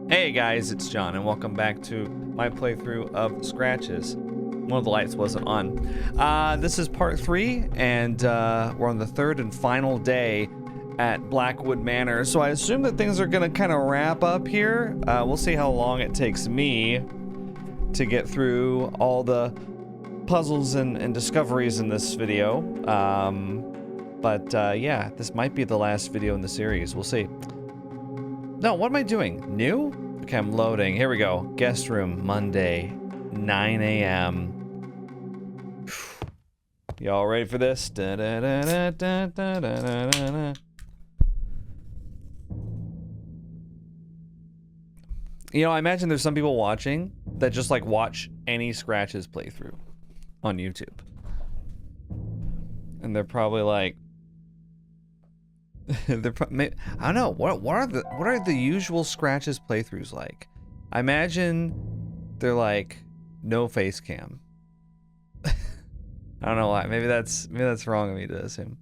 Hey guys, it's John, and welcome back to my playthrough of Scratches. One of the lights wasn't on. This is part 3, and we're on the third and final day at Blackwood Manor. So I assume that things are gonna kind of wrap up here. We'll see how long it takes me to get through all the puzzles and discoveries in this video. Yeah, this might be the last video in the series. We'll see. No, what am I doing? New? Okay, I'm loading. Here we go. Guest room, Monday, 9 a.m. Y'all ready for this? Da, da, da, da, da, da, da, da. You know, I imagine there's some people watching that just like watch any Scratches playthrough on YouTube. And they're probably like, I don't know. What are the usual Scratches playthroughs like? I imagine they're like no face cam. I don't know why. Maybe that's wrong of me to assume.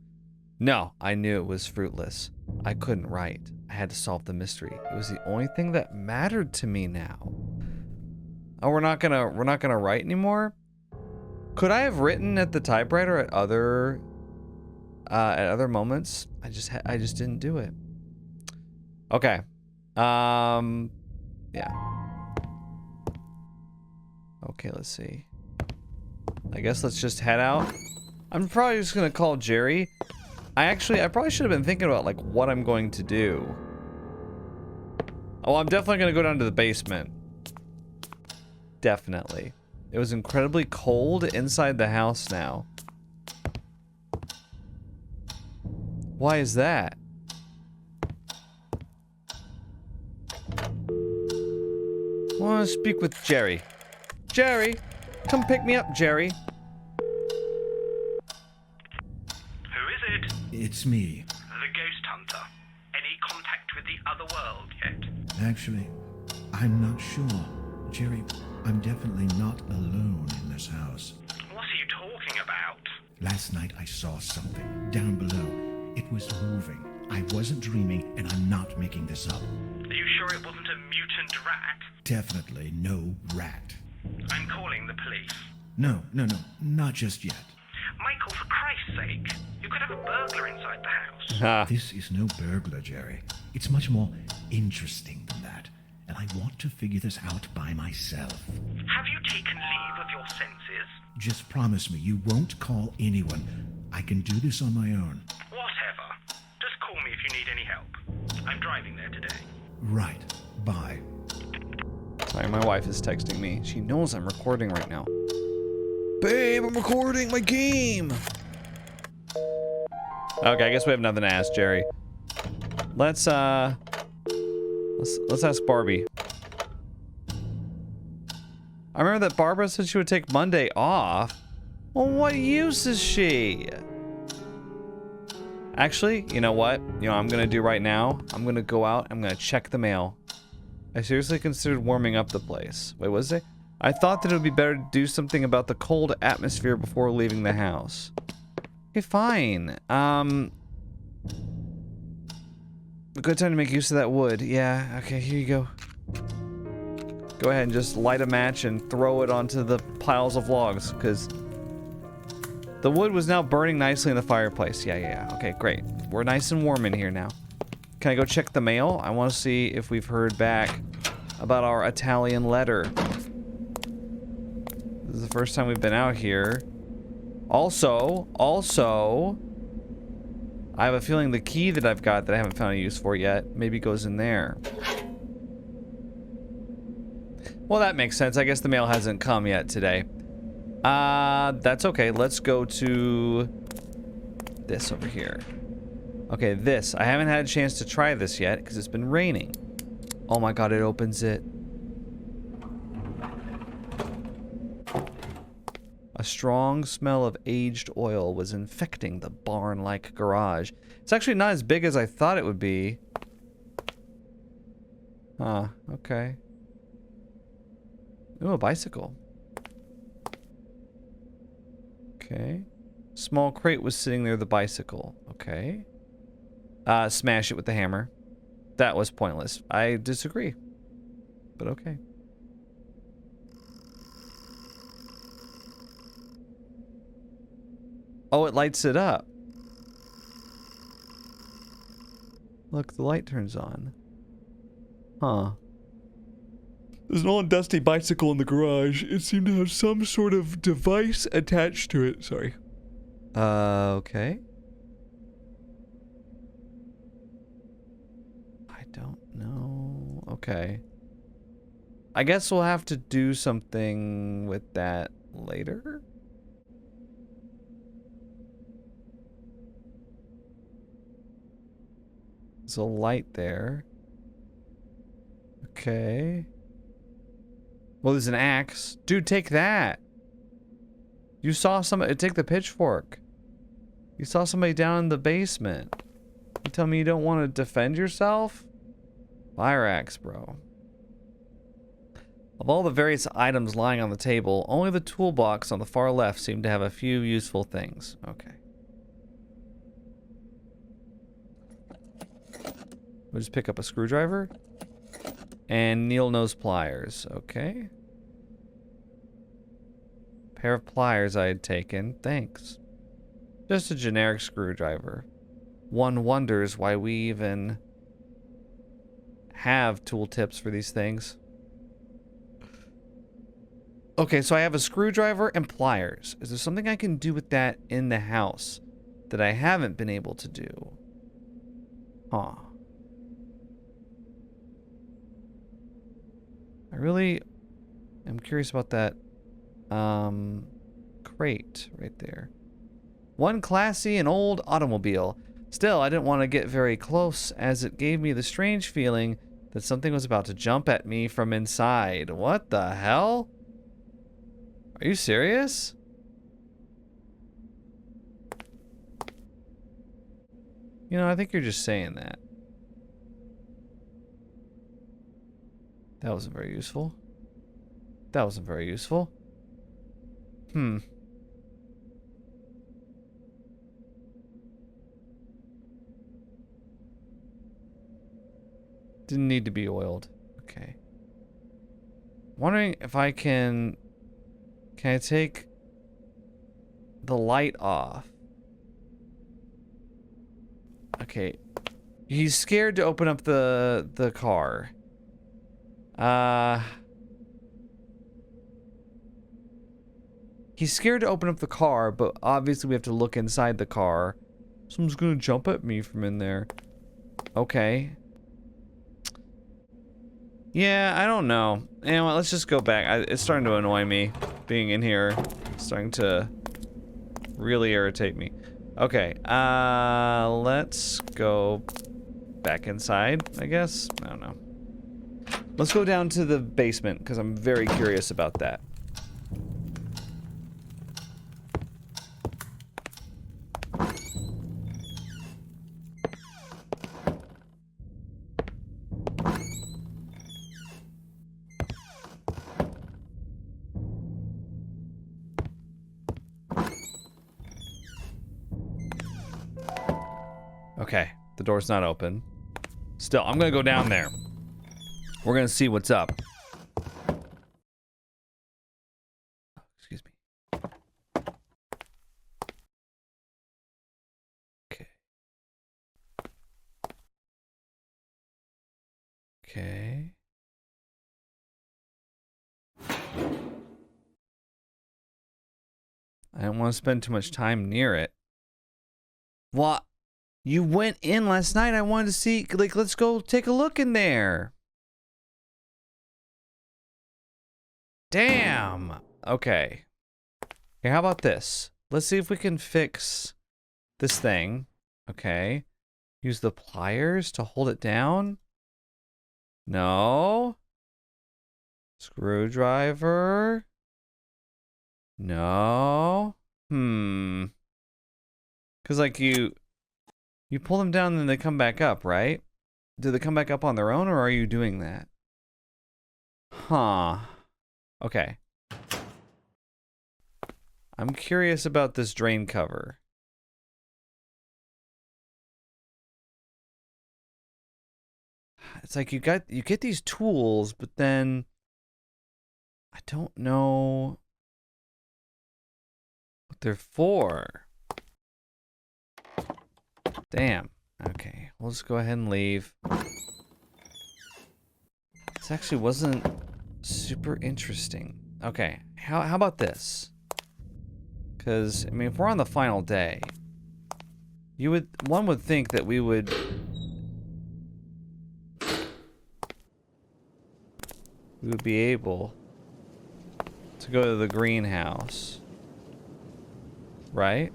No, I knew it was fruitless. I couldn't write. I had to solve the mystery. It was the only thing that mattered to me now. Oh, we're not gonna write anymore? Could I have written at the typewriter at other moments? I just didn't do it. Okay. Yeah. Okay, let's see. I guess let's just head out. I'm probably just gonna call Jerry. I probably should have been thinking about like what I'm going to do. Oh, I'm definitely gonna go down to the basement. Definitely. It was incredibly cold inside the house now. Why is that? I want to speak with Jerry. Jerry, come pick me up, Jerry. Who is it? It's me. The ghost hunter. Any contact with the other world yet? Actually, I'm not sure. Jerry, I'm definitely not alone in this house. What are you talking about? Last night I saw something down below. It was moving. I wasn't dreaming, and I'm not making this up. Are you sure it wasn't a mutant rat? Definitely no rat. I'm calling the police. No, not just yet. Michael, for Christ's sake, you could have a burglar inside the house. This is no burglar, Jerry. It's much more interesting than that, and I want to figure this out by myself. Have you taken leave of your senses? Just promise me you won't call anyone. I can do this on my own. Whatever. Just call me if you need any help. I'm driving there today. Right. Bye. Sorry, my wife is texting me. She knows I'm recording right now. Babe, I'm recording my game. Okay, I guess we have nothing to ask Jerry. Let's ask Barbie. I remember that Barbara said she would take Monday off. Well, what use is she? Actually, you know what? You know what I'm gonna do right now? I'm gonna go out, I'm gonna check the mail. I seriously considered warming up the place. Wait, was it? I thought that it would be better to do something about the cold atmosphere before leaving the house. Okay, fine. A good time to make use of that wood. Yeah, okay, here you go. Go ahead and just light a match and throw it onto the piles of logs, because the wood was now burning nicely in the fireplace. Yeah. Okay, great. We're nice and warm in here now. Can I go check the mail? I want to see if we've heard back about our Italian letter. This is the first time we've been out here. Also, I have a feeling the key that I've got that I haven't found a use for yet maybe goes in there. Well, that makes sense. I guess the mail hasn't come yet today. That's okay. Let's go to this over here. Okay, this. I haven't had a chance to try this yet because it's been raining. Oh my god, it opens it. A strong smell of aged oil was infecting the barn-like garage. It's actually not as big as I thought it would be. Huh, okay. Ooh, a bicycle. Okay. Small crate was sitting near the bicycle. Okay. Smash it with the hammer. That was pointless. I disagree. but okay. Oh, it lights it up. Look, the light turns on. Huh. There's an old dusty bicycle in the garage. It seemed to have some sort of device attached to it. Sorry. Okay. I don't know. Okay. I guess we'll have to do something with that later. There's a light there. Okay. Well, there's an axe. Dude, take that. You saw somebody. Take the pitchfork. You saw somebody down in the basement. You tell me you don't want to defend yourself? Fire axe, bro. Of all the various items lying on the table, only the toolbox on the far left seemed to have a few useful things. Okay. We'll just pick up a screwdriver. And needle nose pliers. Okay. Pair of pliers I had taken. Thanks. Just a generic screwdriver. One wonders why we even have tooltips for these things. Okay, so I have a screwdriver and pliers. Is there something I can do with that in the house that I haven't been able to do? Huh. I really am curious about that crate right there. One classy and old automobile. Still, I didn't want to get very close as it gave me the strange feeling that something was about to jump at me from inside. What the hell? Are you serious? You know, I think you're just saying that. That wasn't very useful. That wasn't very useful. Didn't need to be oiled. Okay. Wondering if I can I take the light off? Okay. He's scared to open up the car. He's scared to open up the car, but obviously we have to look inside the car. Someone's gonna jump at me from in there. Okay. Yeah, I don't know. You know what, let's just go back. It's starting to annoy me being in here. It's starting to really irritate me. Okay, let's go back inside, I guess. I don't know. Let's go down to the basement, because I'm very curious about that. Okay, the door's not open. Still, I'm gonna go down there. We're gonna see what's up. Excuse me. Okay. Okay. I don't want to spend too much time near it. What? You went in last night. I wanted to see, like, let's go take a look in there. Damn. Okay. Okay, how about this? Let's see if we can fix this thing. Okay. Use the pliers to hold it down. No. Screwdriver. No. Because, like, you pull them down and then they come back up, right? Do they come back up on their own, or are you doing that? Huh. Okay. I'm curious about this drain cover. it's like you get these tools, but then I don't know what they're for. Damn. Okay, we'll just go ahead and leave. This actually wasn't super interesting. Okay, how about this? Because, I mean, if we're on the final day, one would think that we would be able to go to the greenhouse, right?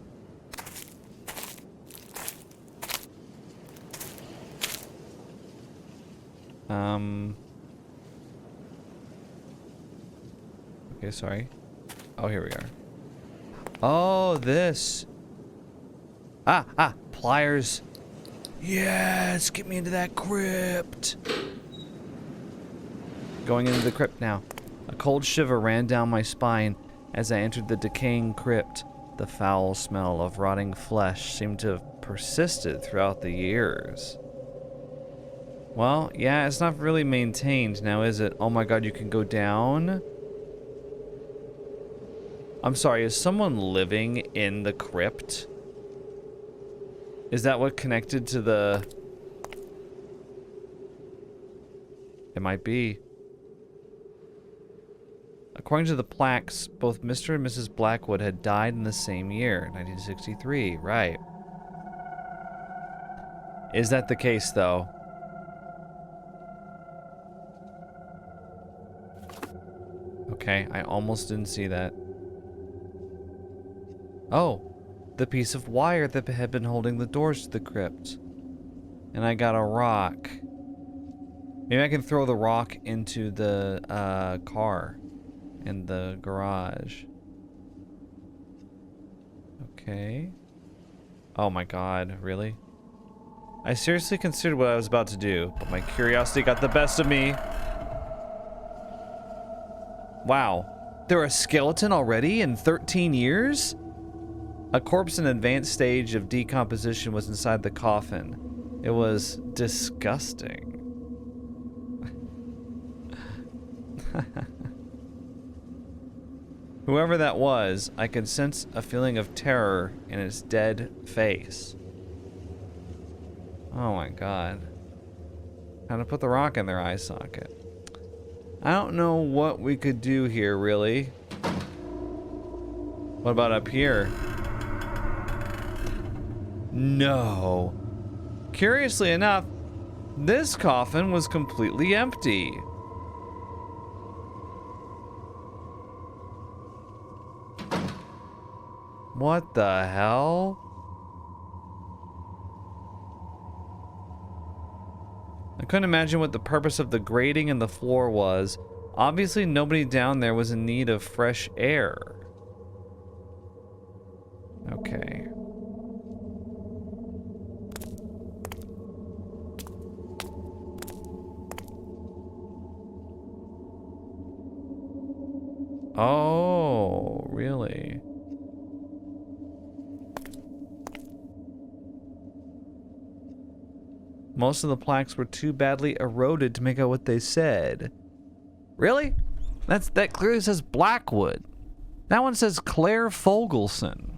Okay, sorry. Oh, here we are. Oh, this. Pliers. Yes, get me into that crypt. Going into the crypt now. A cold shiver ran down my spine as I entered the decaying crypt. The foul smell of rotting flesh seemed to have persisted throughout the years. Well, yeah, it's not really maintained now, is it? Oh my god, you can go down? I'm sorry, is someone living in the crypt? Is that what connected to the... It might be. According to the plaques, both Mr. and Mrs. Blackwood had died in the same year, 1963, right. Is that the case, though? Okay, I almost didn't see that. Oh, the piece of wire that had been holding the doors to the crypt. And I got a rock. Maybe I can throw the rock into the car in the garage. Okay. Oh my god, really? I seriously considered what I was about to do, but my curiosity got the best of me. Wow. They're a skeleton already in 13 years? A corpse in an advanced stage of decomposition was inside the coffin. It was disgusting. Whoever that was, I could sense a feeling of terror in its dead face. Oh my god. Time to put the rock in their eye socket. I don't know what we could do here, really. What about up here? No. Curiously enough, this coffin was completely empty. What the hell? I couldn't imagine what the purpose of the grating in the floor was. Obviously, nobody down there was in need of fresh air. Okay. Oh, really? Most of the plaques were too badly eroded to make out what they said. Really? That clearly says Blackwood. That one says Claire Fogelson.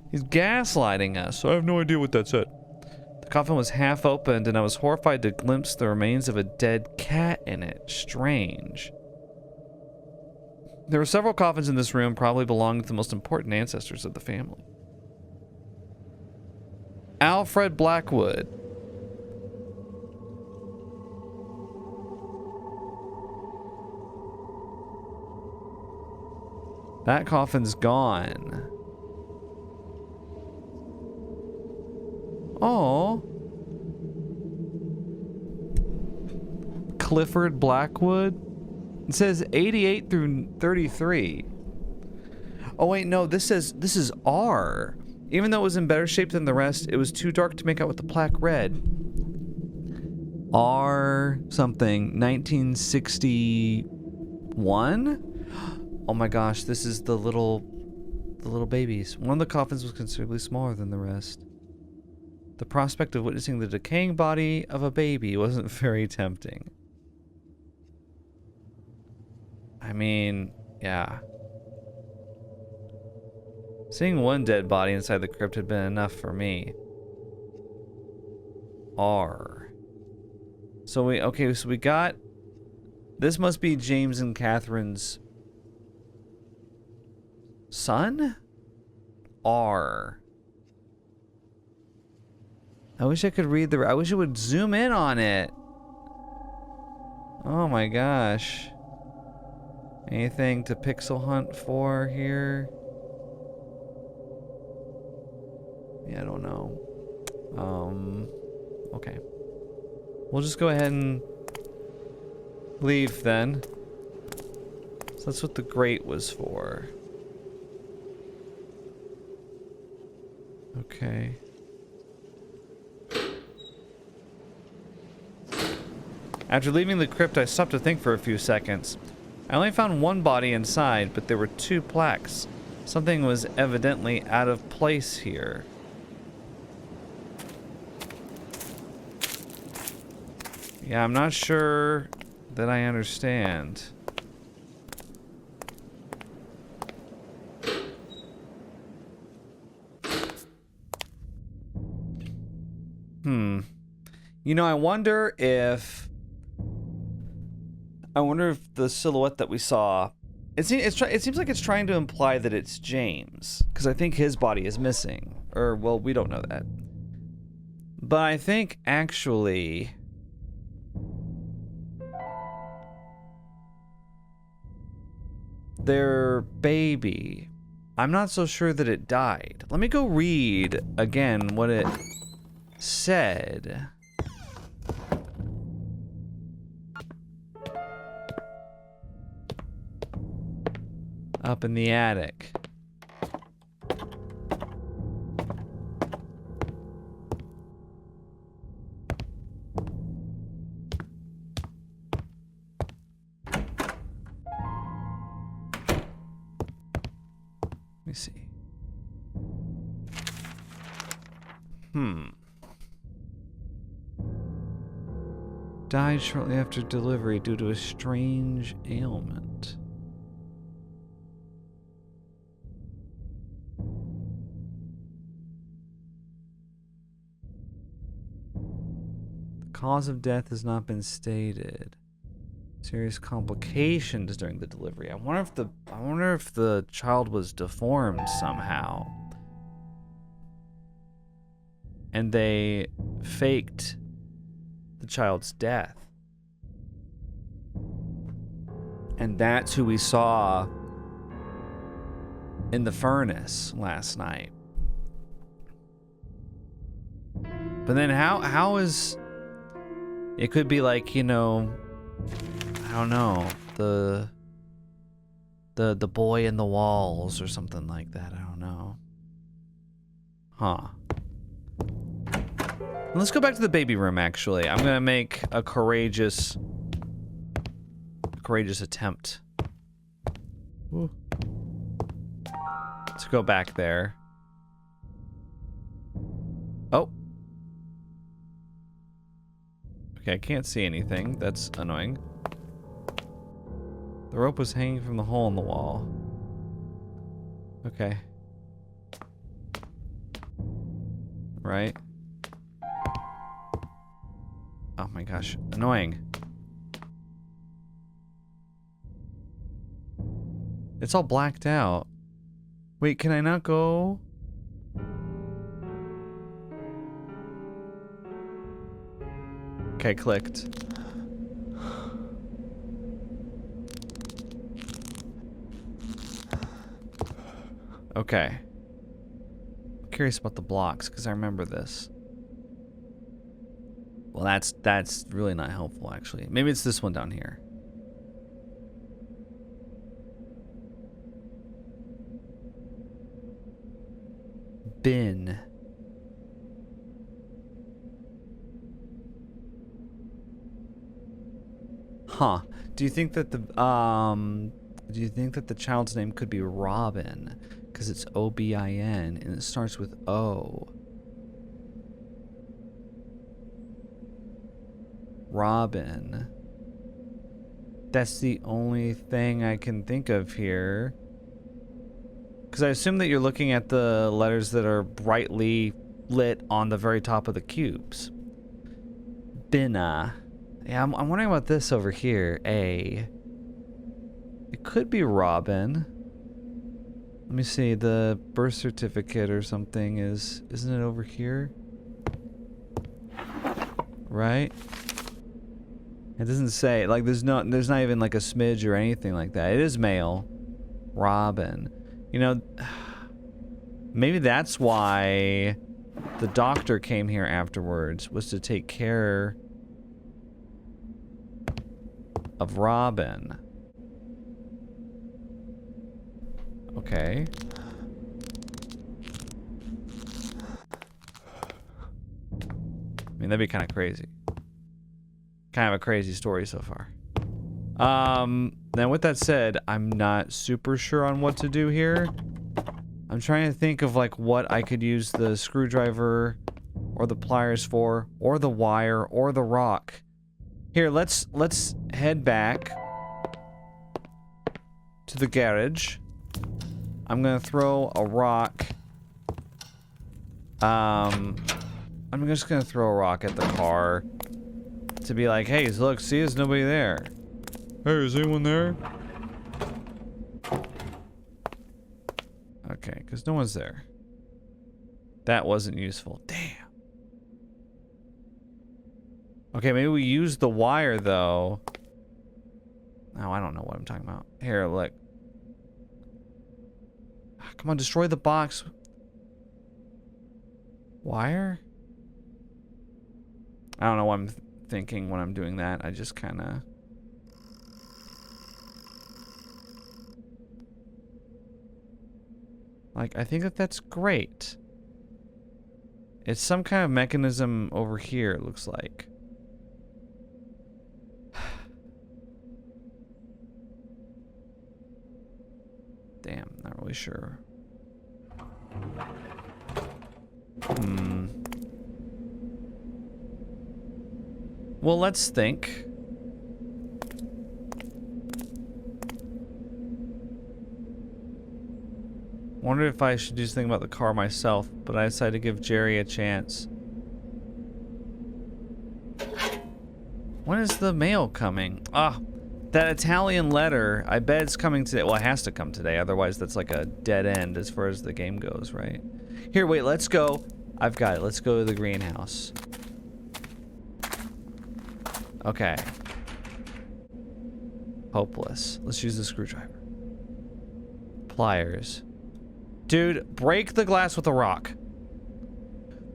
He's gaslighting us, so I have no idea what that said. The coffin was half opened, and I was horrified to glimpse the remains of a dead cat in it. Strange. There were several coffins in this room, probably belonging to the most important ancestors of the family. Alfred Blackwood. That coffin's gone. Oh. Clifford Blackwood. It says 88 through 33. Oh wait, no, this is R. Even though it was in better shape than the rest, it was too dark to make out what the plaque read. R something 1961? Oh my gosh, this is the little babies. One of the coffins was considerably smaller than the rest. The prospect of witnessing the decaying body of a baby wasn't very tempting. I mean, yeah. Seeing one dead body inside the crypt had been enough for me. R. So we got... This must be James and Catherine's son? R. I wish I could read I wish it would zoom in on it. Oh my gosh. Anything to pixel hunt for here? Yeah, I don't know. Okay. We'll just go ahead and leave then. So that's what the grate was for. Okay. After leaving the crypt, I stopped to think for a few seconds. I only found one body inside, but there were 2 plaques. Something was evidently out of place here. Yeah, I'm not sure that I understand. You know, I wonder if the silhouette that we saw, it seems like it's trying to imply that it's James, because I think his body is missing. Or, well, we don't know that. But I think actually their baby, I'm not so sure that it died. Let me go read again what it said. Up in the attic. Let me see. Died shortly after delivery due to a strange ailment. The cause of death has not been stated. Serious complications during the delivery. I wonder if the child was deformed somehow. And they faked the child's death. And that's who we saw in the furnace last night. But then how is... It could be like, you know... I don't know. The boy in the walls or something like that. I don't know. Huh. Let's go back to the baby room, actually. I'm gonna make a courageous attempt. Ooh. Let's go back there. Oh. Okay, I can't see anything. That's annoying. The rope was hanging from the hole in the wall. Okay. Right. Oh my gosh, annoying. It's all blacked out. Wait, can I not go? Okay, clicked. Okay. I'm curious about the blocks, because I remember this. Well, that's really not helpful, actually. Maybe it's this one down here. Bin. Huh. Do you think that the child's name could be Robin? Because it's Obin and it starts with O. Robin. That's the only thing I can think of here. Because I assume that you're looking at the letters that are brightly lit on the very top of the cubes. Binna. Yeah, I'm wondering about this over here. A. It could be Robin. Let me see. The birth certificate or something isn't it over here? Right? It doesn't say, like, there's not even like a smidge or anything like that. It is male. Robin. You know, maybe that's why the doctor came here afterwards, was to take care of Robin. Okay. I mean, that'd be kind of crazy. Kind of a crazy story so far. Now with that said, I'm not super sure on what to do here. I'm trying to think of like what I could use the screwdriver or the pliers for, or the wire, or the rock. Here, let's head back to the garage. I'm gonna throw a rock. I'm just gonna throw a rock at the car to be like, hey, look, see, there's nobody there. Hey, is anyone there? Okay, because no one's there. That wasn't useful. Damn. Okay, maybe we use the wire, though. Oh, I don't know what I'm talking about. Here, look. Come on, destroy the box. Wire? I don't know what I'm thinking when I'm doing that. I just kind of... Like, I think that that's great. It's some kind of mechanism over here, it looks like. Damn, not really sure. Well, let's think. Wondered if I should do something about the car myself, but I decided to give Jerry a chance. When is the mail coming? Ah, that Italian letter. I bet it's coming today. Well, it has to come today. Otherwise, that's like a dead end as far as the game goes, right? Here, wait, let's go. I've got it. Let's go to the greenhouse. Okay. Hopeless. Let's use the screwdriver. Pliers. Dude, break the glass with a rock.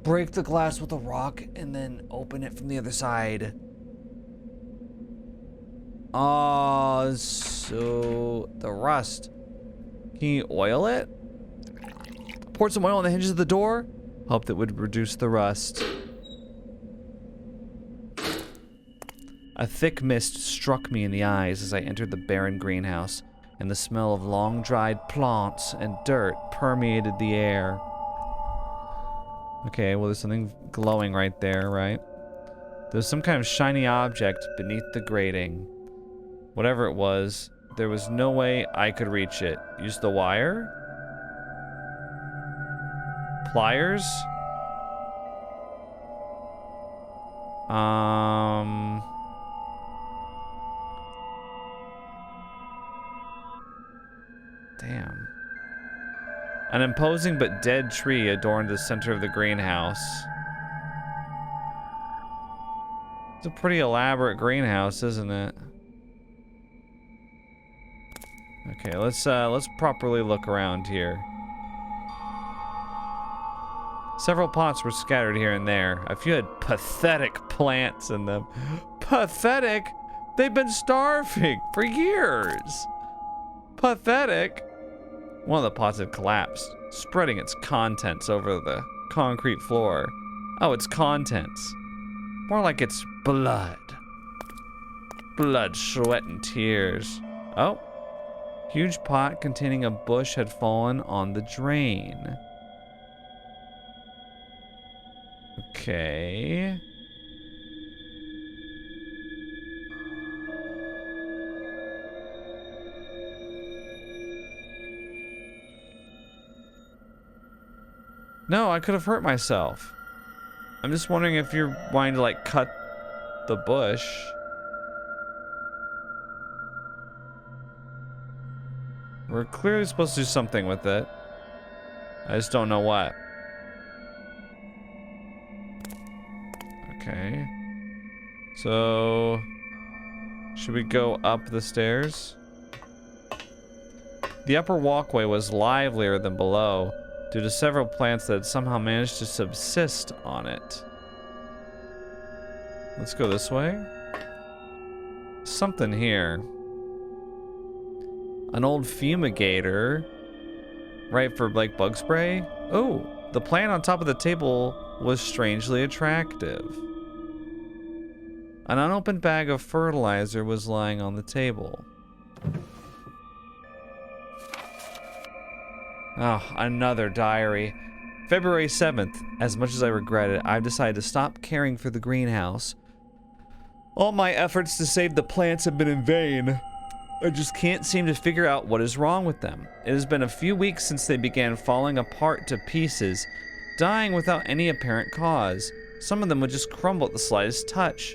Break the glass with a rock and then open it from the other side. Oh, so the rust. Can you oil it? Poured some oil on the hinges of the door. Hope that would reduce the rust. A thick mist struck me in the eyes as I entered the barren greenhouse, and the smell of long-dried plants and dirt permeated the air. Okay, well, there's something glowing right there, right? There's some kind of shiny object beneath the grating. Whatever it was, there was no way I could reach it. Use the wire? Pliers? Damn. An imposing but dead tree adorned the center of the greenhouse. It's a pretty elaborate greenhouse, isn't it? Okay, let's properly look around here. Several pots were scattered here and there. A few had pathetic plants in them. Pathetic? They've been starving for years. Pathetic? One of the pots had collapsed, spreading its contents over the concrete floor. Oh, its contents. More like its blood. Blood, sweat, and tears. Oh. Huge pot containing a bush had fallen on the drain. Okay. No, I could have hurt myself. I'm just wondering if you're wanting to, like, cut the bush. We're clearly supposed to do something with it. I just don't know what. Okay. So... should we go up the stairs? The upper walkway was livelier than below, due to several plants that had somehow managed to subsist on it. Let's go this way. Something here. An old fumigator. Right, for like bug spray? Oh, the plant on top of the table was strangely attractive. An unopened bag of fertilizer was lying on the table. Oh, another diary. February 7th. As much as I regret it, I've decided to stop caring for the greenhouse. All my efforts to save the plants have been in vain. I just can't seem to figure out what is wrong with them. It has been a few weeks since they began falling apart to pieces, dying without any apparent cause. Some of them would just crumble at the slightest touch.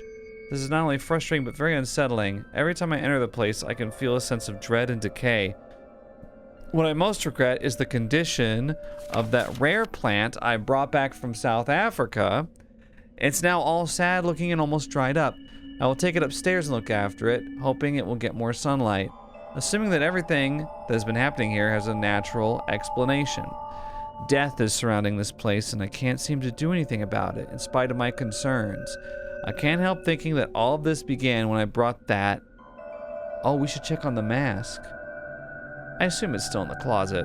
This is not only frustrating but very unsettling. Every time I enter the place, I can feel a sense of dread and decay. What I most regret is the condition of that rare plant I brought back from South Africa. It's now all sad looking and almost dried up. I will take it upstairs and look after it, hoping it will get more sunlight. Assuming that everything that has been happening here has a natural explanation. Death is surrounding this place and I can't seem to do anything about it, in spite of my concerns. I can't help thinking that all of this began when I brought that... Oh, we should check on the mask. I assume it's still in the closet.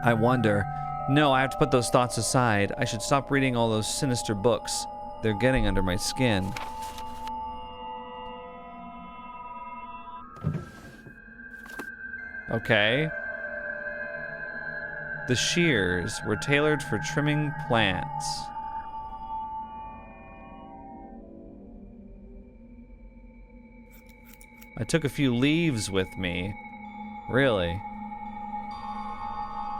I wonder. No, I have to put those thoughts aside. I should stop reading all those sinister books. They're getting under my skin. Okay. The shears were tailored for trimming plants. I took a few leaves with me. Really?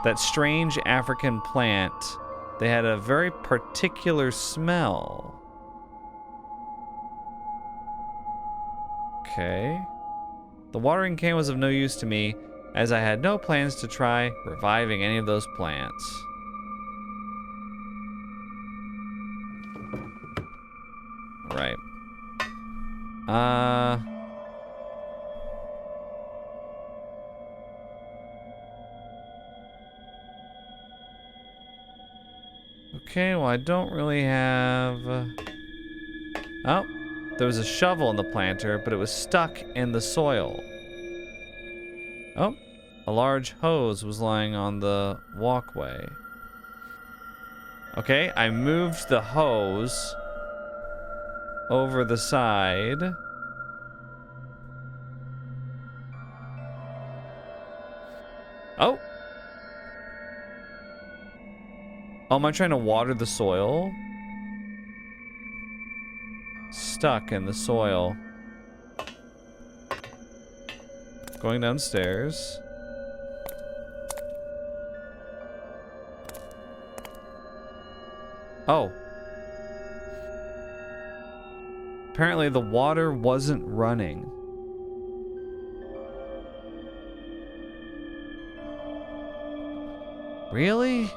That strange African plant, they had a very particular smell. Okay. The watering can was of no use to me, as I had no plans to try reviving any of those plants. Right. Okay, well, I don't really have... Oh, there was a shovel in the planter, but it was stuck in the soil. Oh, a large hose was lying on the walkway. Okay, I moved the hose over the side. Oh! Oh, am I trying to water the soil? Stuck in the soil. Going downstairs. Oh. Apparently the water wasn't running. Really?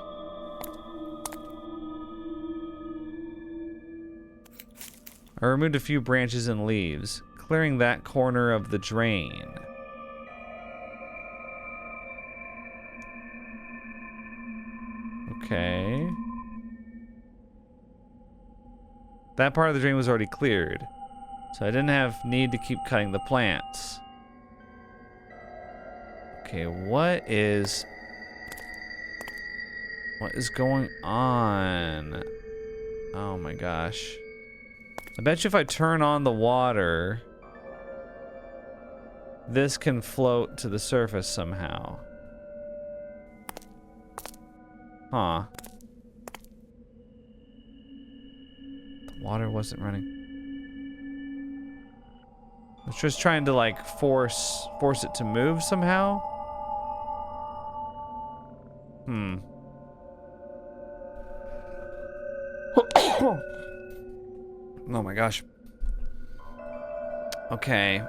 I removed a few branches and leaves, clearing that corner of the drain. Okay. That part of the drain was already cleared, so I didn't have need to keep cutting the plants. Okay, what is going on? Oh my gosh. I bet you if I turn on the water, this can float to the surface somehow. Huh. The water wasn't running. I was just trying to like force it to move somehow. Oh my gosh. Okay.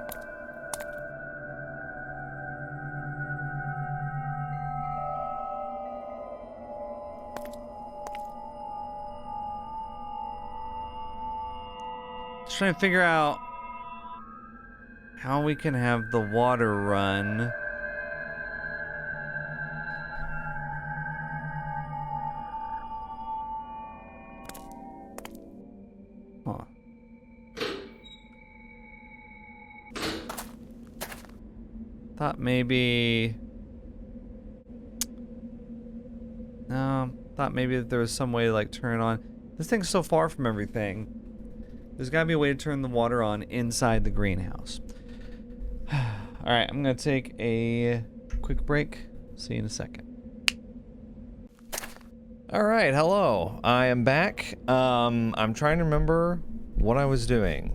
Just trying to figure out how we can have the water run. Huh. Thought maybe... No, thought maybe that there was some way to like turn it on. This thing's so far from everything. There's gotta be a way to turn the water on inside the greenhouse. Alright, I'm gonna take a quick break. See you in a second. Alright, hello. I am back. I'm trying to remember what I was doing.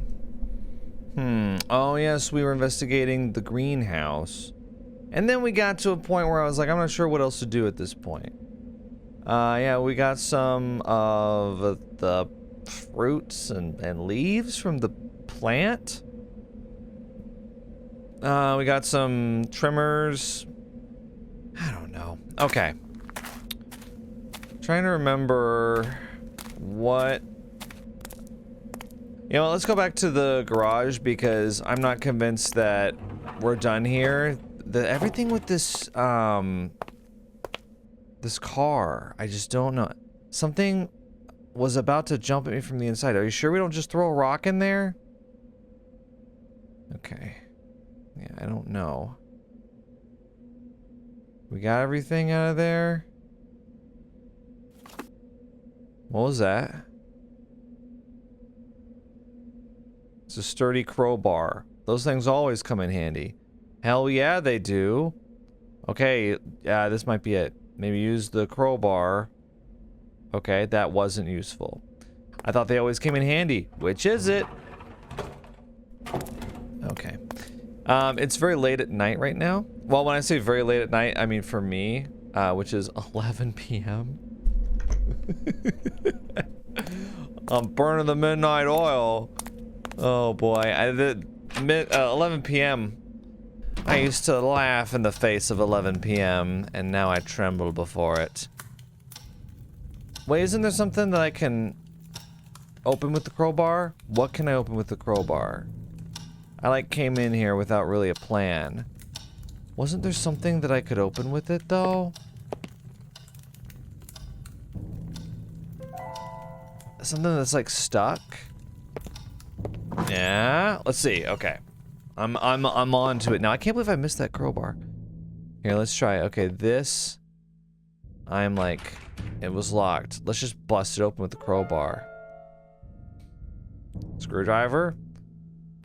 Oh yes, we were investigating the greenhouse. And then we got to a point where I was like, I'm not sure what else to do at this point. Yeah, we got some of the fruits and leaves from the plant. We got some trimmers. I don't know. Okay. Trying to remember what... You know, let's go back to the garage because I'm not convinced that we're done here. Everything with this, this car, I just don't know. Something was about to jump at me from the inside. Are you sure we don't just throw a rock in there? Okay. Yeah, I don't know. We got everything out of there? What was that? It's a sturdy crowbar. Those things always come in handy. Hell yeah, they do. Okay, yeah, this might be it. Maybe use the crowbar. Okay, that wasn't useful. I thought they always came in handy. Which is it? Okay. It's very late at night right now. Well, when I say very late at night, I mean for me, which is 11 p.m. I'm burning the midnight oil. Oh boy, 11 p.m. I used to laugh in the face of 11 p.m. and now I tremble before it. Wait, isn't there something that I can open with the crowbar? What can I open with the crowbar? I like came in here without really a plan. Wasn't there something that I could open with it though? Something that's like stuck? Yeah, let's see. Okay. I'm on to it. Now I can't believe I missed that crowbar. Here, let's try it. Okay, this I'm like it was locked. Let's just bust it open with the crowbar. Screwdriver,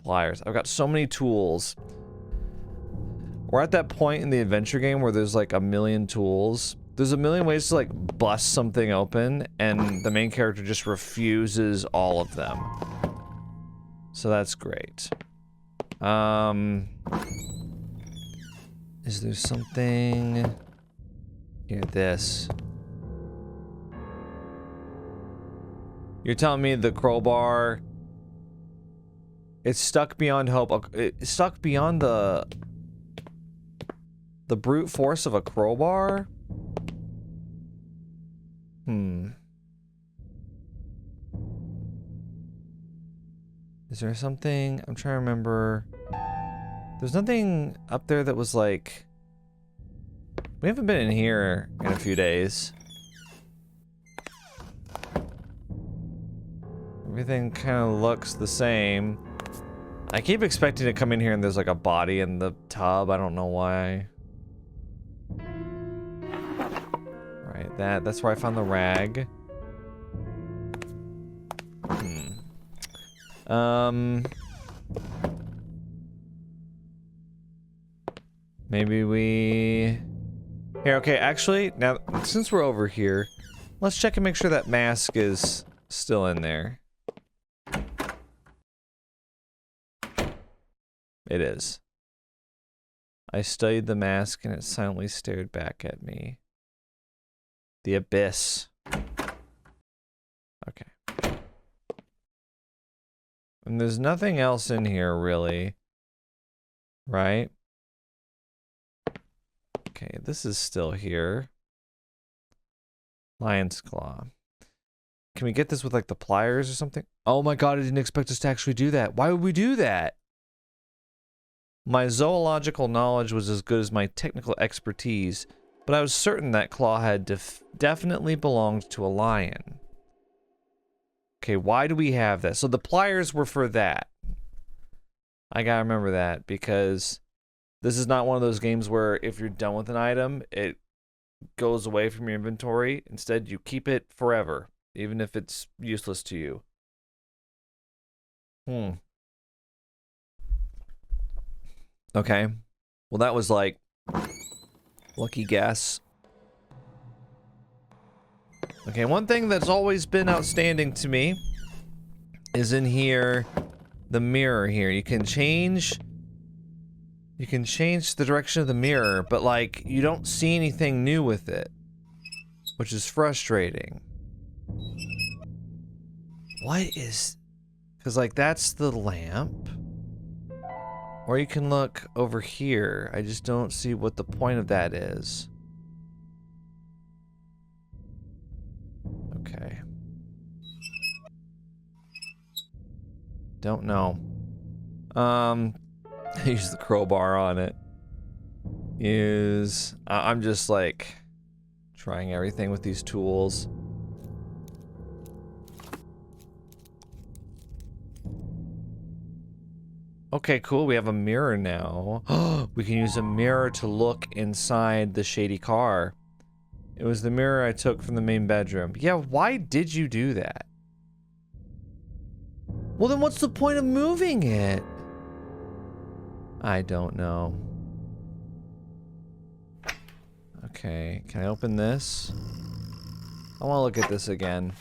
pliers. I've got so many tools. We're at that point in the adventure game where there's like a million tools. There's a million ways to like bust something open and the main character just refuses all of them. So that's great. Is there something here? This. You're telling me the crowbar, it's stuck beyond hope. It's stuck beyond the brute force of a crowbar? Is there something? I'm trying to remember. There's nothing up there that was like... We haven't been in here in a few days. Everything kind of looks the same. I keep expecting to come in here and there's like a body in the tub. I don't know why. Right, that's where I found the rag. Maybe we... Here, okay, actually, now, since we're over here, let's check and make sure that mask is still in there. It is. I studied the mask and it silently stared back at me. The abyss. Okay. And there's nothing else in here, really. Right? Okay, this is still here. Lion's Claw. Can we get this with, like, the pliers or something? Oh my god, I didn't expect us to actually do that. Why would we do that? My zoological knowledge was as good as my technical expertise, but I was certain that claw had definitely belonged to a lion. Okay, why do we have that? So the pliers were for that. I gotta remember that, because this is not one of those games where if you're done with an item, it goes away from your inventory. Instead, you keep it forever, even if it's useless to you. Okay. Well, that was like lucky guess. Okay, one thing that's always been outstanding to me is in here, the mirror here. You can change the direction of the mirror, but like you don't see anything new with it, which is frustrating. What is, because like that's the lamp. Or you can look over here. I just don't see what the point of that is. Okay. Don't know. Use the crowbar on it. I'm just like trying everything with these tools. Okay, cool. We have a mirror now. We can use a mirror to look inside the shady car. It was the mirror I took from the main bedroom. Yeah, why did you do that? Well, then what's the point of moving it? I don't know. Okay, can I open this? I want to look at this again.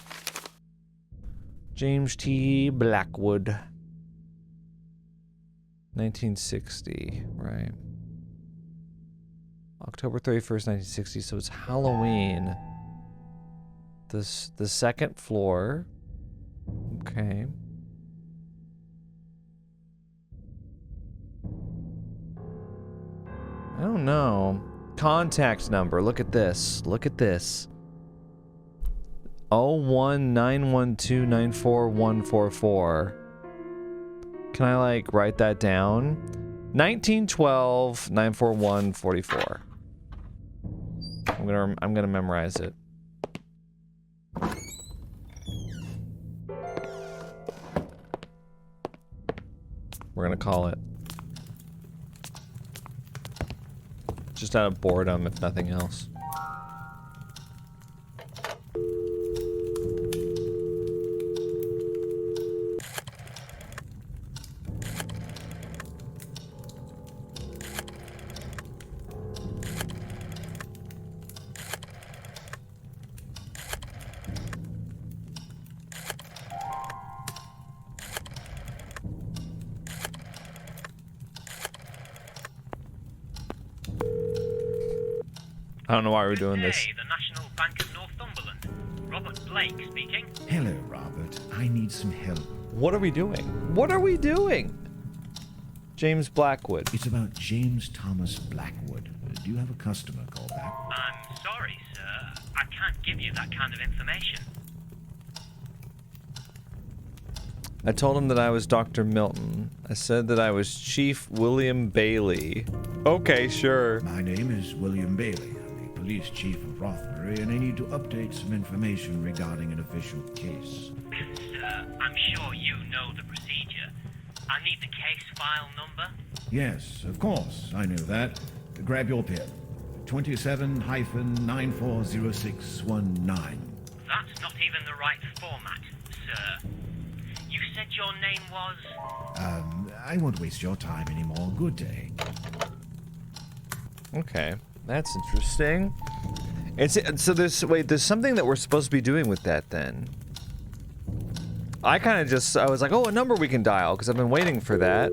James T. Blackwood. 1960, right. October 31st, 1960, so it's Halloween. The second floor. Okay. I don't know. Contact number, look at this. Look at this. 01912944144. Can I, like, write that down? 1912 941 44. I'm gonna memorize it. We're gonna call it. Just out of boredom, if nothing else. I don't know why we're doing this. The National Bank of Northumberland. Robert Blake speaking. Hello, Robert. I need some help. What are we doing? What are we doing? James Blackwood. It's about James Thomas Blackwood. Do you have a customer call back? I'm sorry, sir. I can't give you that kind of information. I told him that I was Dr. Milton. I said that I was Chief William Bailey. Okay, sure. My name is William Bailey. I'm the police chief of Rothbury, and I need to update some information regarding an official case. Sir, I'm sure you know the procedure. I need the case file number. Yes, of course. I know that. Grab your pen. 27-940619. That's not even the right format, sir. You said your name was... I won't waste your time anymore. Good day. Okay, that's interesting. So there's something that we're supposed to be doing with that then. I was like, oh, a number we can dial, because I've been waiting for that.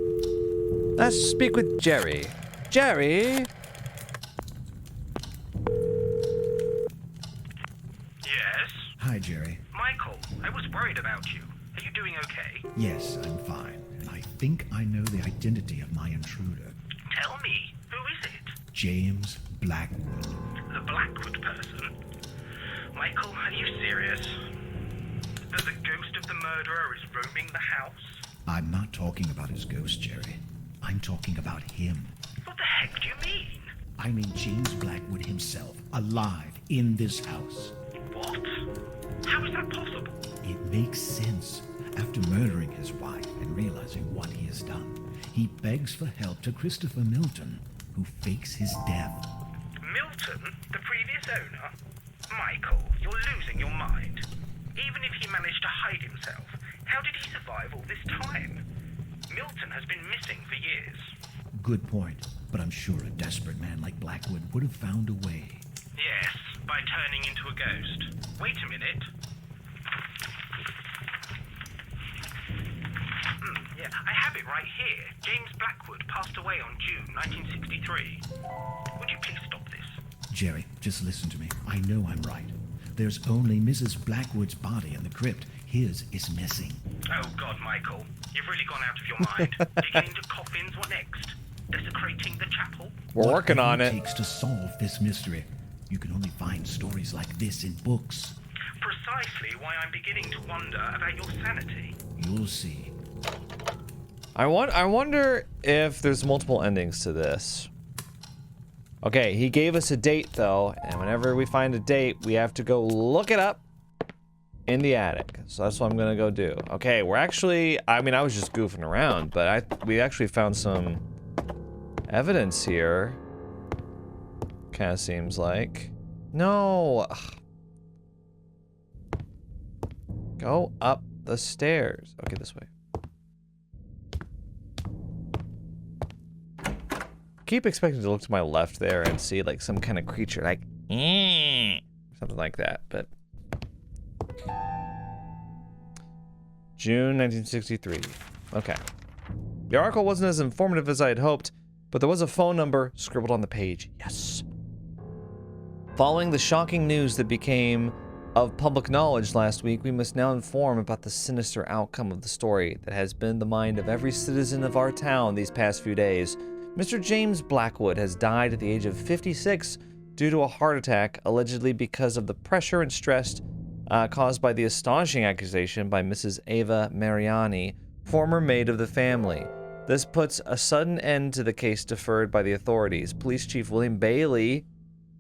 Let's speak with Jerry. Jerry? Yes? Hi, Jerry. Michael, I was worried about you. Are you doing okay? Yes, I'm fine, and I think I know the identity of my intruder. Tell me, who is it? James Blackwood. The Blackwood person? Michael, are you serious? That the ghost of the murderer is roaming the house? I'm not talking about his ghost, Jerry. I'm talking about him. What the heck do you mean? I mean James Blackwood himself, alive in this house. What? How is that possible? It makes sense. After murdering his wife and realizing what he has done, he begs for help to Christopher Milton, who fakes his death. Milton, the previous owner? Michael, you're losing your mind. Even if he managed to hide himself, how did he survive all this time? Milton has been missing for years. Good point, but I'm sure a desperate man like Blackwood would have found a way. Yes, by turning into a ghost. Wait a minute. Yeah, I have it right here. James Blackwood passed away on June 1963. Would you please stop this? Jerry, just listen to me. I know I'm right. There's only Mrs. Blackwood's body in the crypt. His is missing. Oh, God, Michael. You've really gone out of your mind. Digging into coffins, what next? Desecrating the chapel? We're working on it. What takes to solve this mystery? You can only find stories like this in books. Precisely why I'm beginning to wonder about your sanity. You'll see. I wonder if there's multiple endings to this. Okay, he gave us a date though, and whenever we find a date, we have to go look it up in the attic. So that's what I'm gonna go do. Okay, we're actually, I mean, I was just goofing around, but we actually found some evidence here. Kind of seems like. No. Ugh. Go up the stairs. Okay, this way. Keep expecting to look to my left there and see like some kind of creature, like something like that, but June 1963. Okay. The article wasn't as informative as I had hoped, but there was a phone number scribbled on the page. Yes. Following the shocking news that became of public knowledge last week, we must now inform about the sinister outcome of the story that has been the mind of every citizen of our town these past few days. Mr. James Blackwood has died at the age of 56 due to a heart attack, allegedly because of the pressure and stress caused by the astonishing accusation by Mrs. Ava Mariani, former maid of the family. This puts a sudden end to the case deferred by the authorities. Police Chief William Bailey.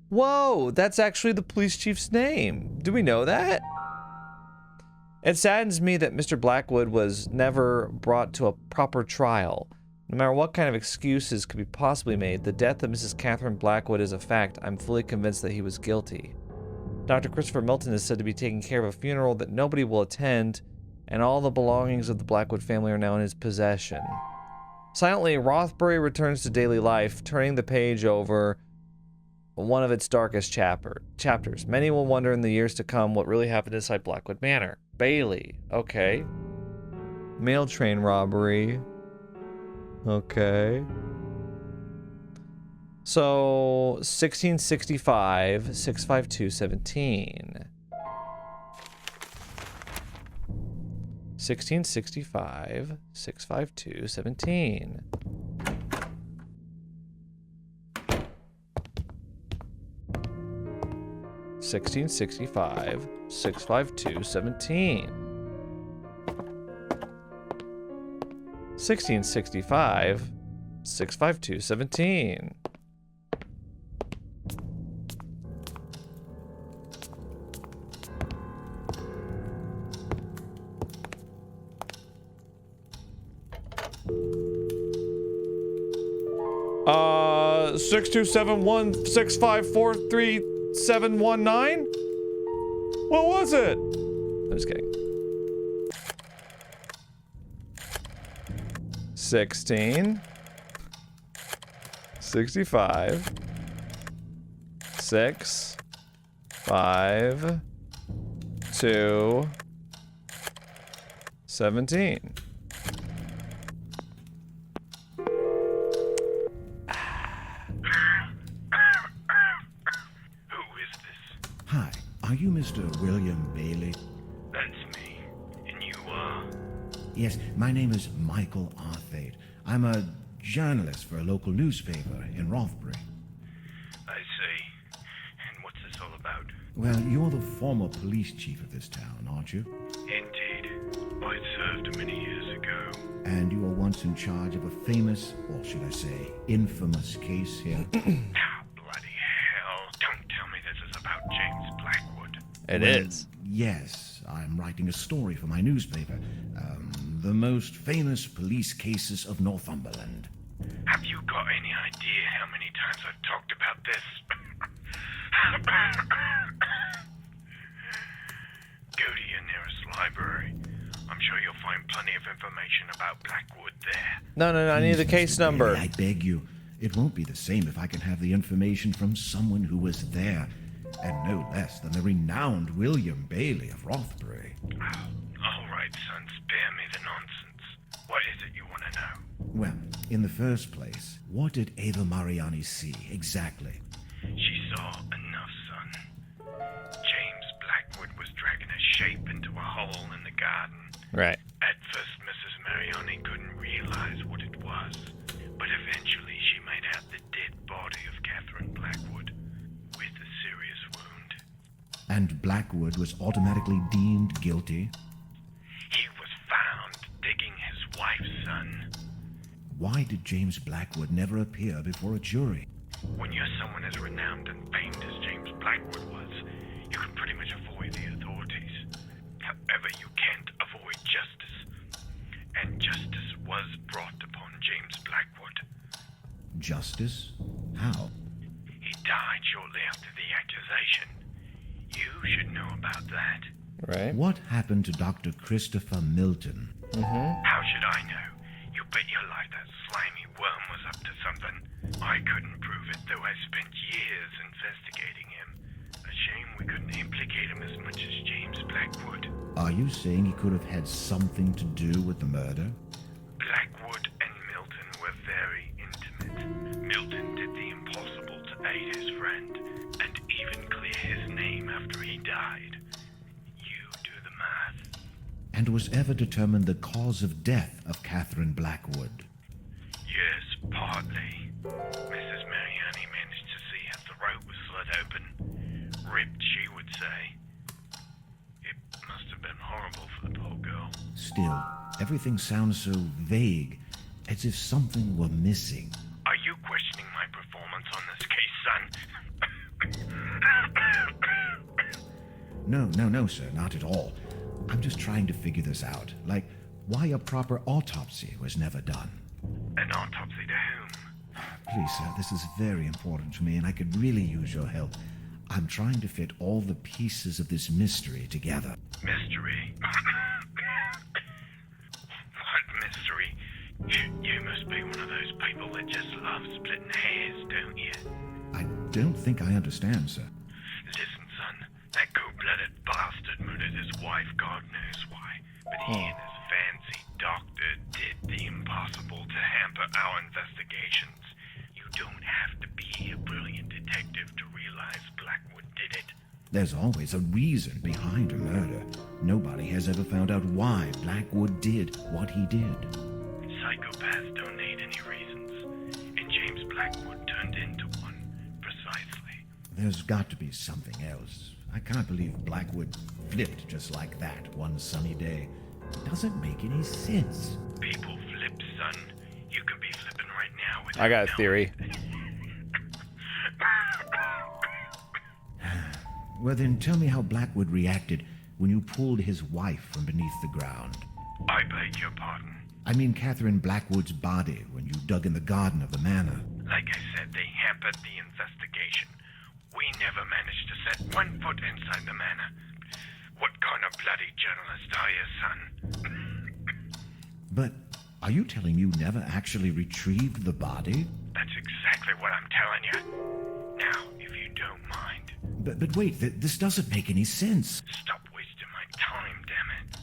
Whoa, that's actually the police chief's name. Do we know that? It saddens me that Mr. Blackwood was never brought to a proper trial. No matter what kind of excuses could be possibly made, the death of Mrs. Catherine Blackwood is a fact. I'm fully convinced that he was guilty. Dr. Christopher Milton is said to be taking care of a funeral that nobody will attend, and all the belongings of the Blackwood family are now in his possession. Silently, Rothbury returns to daily life, turning the page over one of its darkest chapters. Many will wonder in the years to come what really happened inside Blackwood Manor. Bailey. Okay. Mail train robbery. Okay. So, 1665, 65217. 1665, 65217. Sixteen 65217. 1665, 65217. Uh, 627165433719? What was it? I'm just kidding. 16 65 6 5 2 17. Hi, are you Mr. William Bailey? That's me. And you are? Yes, my name is Michael Arthade. I'm a journalist for a local newspaper in Rothbury. I see. And what's this all about? Well, you're the former police chief of this town, aren't you? Indeed. I served many years ago. And you were once in charge of a famous, or should I say, infamous case here. Ah, bloody hell. Don't tell me this is about James Blackwood. It is. Yes, I'm writing a story for my newspaper. The most famous police cases of Northumberland. Have you got any idea how many times I've talked about this? Go to your nearest library. I'm sure you'll find plenty of information about Blackwood there. No, I need the Please, case Mr. number. Bailey, I beg you. It won't be the same if I can have the information from someone who was there, and no less than the renowned William Bailey of Rothbury. All right, son, spare me the nonsense. What is it you want to know? Well, in the first place, what did Ava Mariani see exactly? She saw enough, son. James Blackwood was dragging a shape into a hole in the garden. Right. At first, Mrs. Mariani couldn't realize what it was, but eventually she made out the dead body of Catherine Blackwood with a serious wound. And Blackwood was automatically deemed guilty? He was found digging his wife's son. Why did James Blackwood never appear before a jury? When you're someone as renowned and famed as James Blackwood was, you can pretty much avoid the authorities. However, you can't avoid justice. And justice was brought upon James Blackwood. Justice? How? He died shortly after the accusation. You should know about that. Right. What happened to Dr. Christopher Milton? How should I know? You bet your life that slimy worm was up to something. I couldn't prove it, though I spent years investigating him. A shame we couldn't implicate him as much as James Blackwood. Are you saying he could have had something to do with the murder? Blackwood and Milton were very intimate. Milton did the impossible to aid his friend, and even clear his name after he died. You do the math. And was ever determined the cause of death of Catherine Blackwood? Yes, partly. Mrs. Mariani managed to see her throat was slit open. Ripped, she would say. It must have been horrible for the poor girl. Still, everything sounds so vague, as if something were missing. Are you questioning my performance on this case, son? No, sir, not at all. I'm just trying to figure this out. Like, why a proper autopsy was never done. An autopsy to whom? Please, sir, this is very important to me, and I could really use your help. I'm trying to fit all the pieces of this mystery together. Mystery? What mystery? You must be one of those people that just love splitting hairs, don't you? I don't think I understand, sir. Listen, son, that cold-blooded bastard murdered his wife, God knows why. But he and his fancy doctor did the impossible to hamper our investigations. You don't have to be a brilliant detective to realize Blackwood did it. There's always a reason behind a murder. Nobody has ever found out why Blackwood did what he did. Psychopaths don't need any reasons, and James Blackwood turned into one, precisely. There's got to be something else. I can't believe Blackwood flipped just like that one sunny day. It doesn't make any sense. People flip, son. You can be flipping right now with I got a theory. Well, then tell me how Blackwood reacted when you pulled his wife from beneath the ground. I beg your pardon. I mean Catherine Blackwood's body when you dug in the garden of the manor. Like I said, they hampered the investigation. We never managed to set one foot inside the manor. What kind of bloody journalist are you, son? But are you telling you never actually retrieved the body? That's exactly what I'm telling you. Now, if you don't mind, But wait, this doesn't make any sense. stop wasting my time, damn it.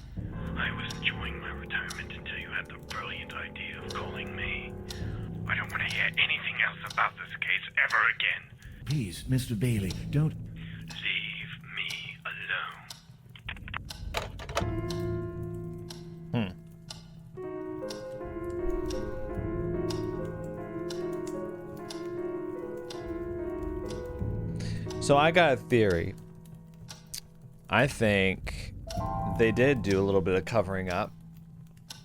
I was enjoying my retirement until you had the brilliant idea of calling me. I don't want to hear anything else about this case ever again. Please, Mr. Bailey, don't... Leave me alone. So I got a theory. I think they did do a little bit of covering up,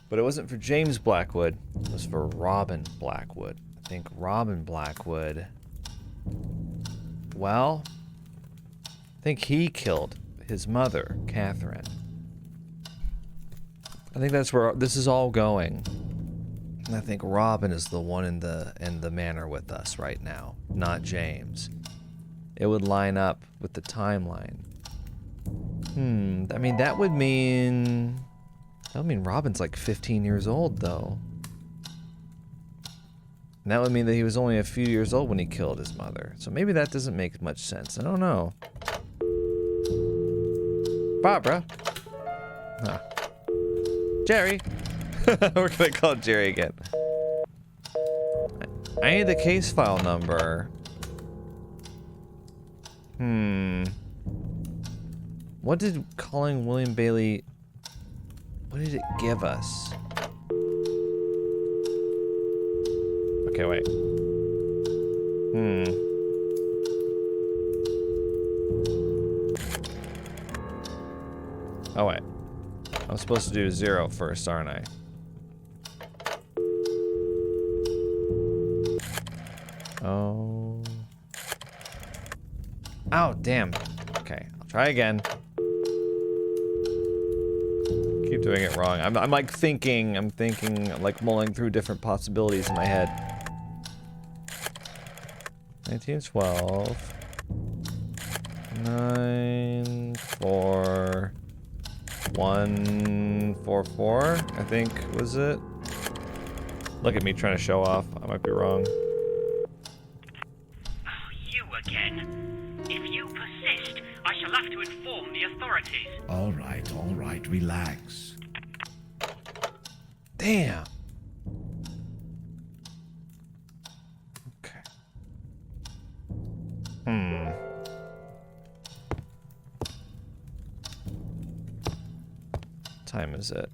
but it wasn't for James Blackwood. It was for Robin Blackwood. I think Robin Blackwood, well, I think he killed his mother, Catherine. I think that's where this is all going. And I think Robin is the one in the manor with us right now, not James. It would line up with the timeline. I mean, that would mean Robin's like 15 years old, though. And that would mean that he was only a few years old when he killed his mother. So maybe that doesn't make much sense. I don't know. Barbara. Huh. Jerry. We're gonna call Jerry again. I need the case file number. What did calling William Bailey... What did it give us? Okay, wait. Oh, wait. I'm supposed to do 0 first, aren't I? Oh. Oh, damn. Okay, I'll try again. Keep doing it wrong. I'm like thinking, like mulling through different possibilities in my head. 1912. 94144, I think was it. Look at me trying to show off. I might be wrong. You again. If you persist, I shall have to inform the authorities. All right, relax. Damn. Okay. What time is it?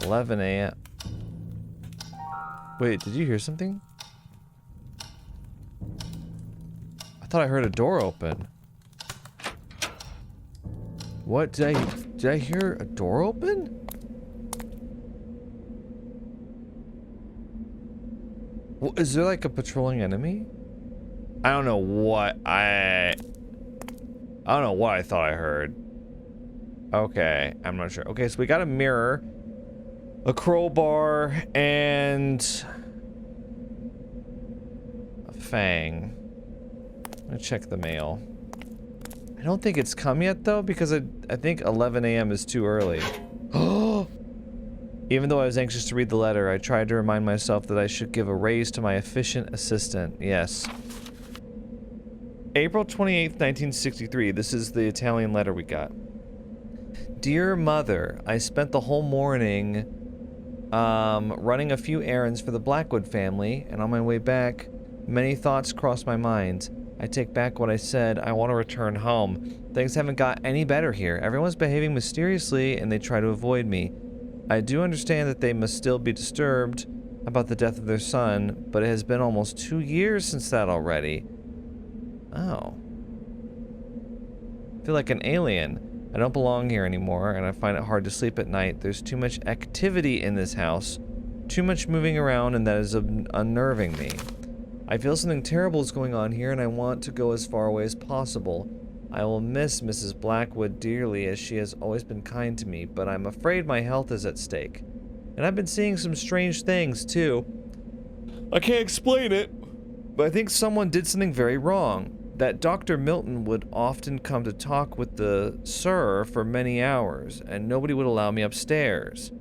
11 a.m. Wait, did you hear something? I thought I heard a door open. What? Did I hear a door open? Is there like a patrolling enemy? I don't know what I don't know what I thought I heard. Okay, I'm not sure. Okay, so we got a mirror, a crowbar, and a fang. I'm gonna check the mail. I don't think it's come yet though, because I think 11 a.m. is too early. Even though I was anxious to read the letter, I tried to remind myself that I should give a raise to my efficient assistant. Yes. April 28th, 1963. This is the Italian letter we got. Dear Mother, I spent the whole morning running a few errands for the Blackwood family, and on my way back, many thoughts crossed my mind. I take back what I said. I want to return home. Things haven't got any better here. Everyone's behaving mysteriously, and they try to avoid me. I do understand that they must still be disturbed about the death of their son, but it has been almost 2 years since that already. Oh. I feel like an alien. I don't belong here anymore, and I find it hard to sleep at night. There's too much activity in this house, too much moving around, and that is unnerving me. I feel something terrible is going on here, and I want to go as far away as possible. I will miss Mrs. Blackwood dearly, as she has always been kind to me, but I'm afraid my health is at stake. And I've been seeing some strange things, too. I can't explain it, but I think someone did something very wrong. That Dr. Milton would often come to talk with the sir for many hours, and nobody would allow me upstairs.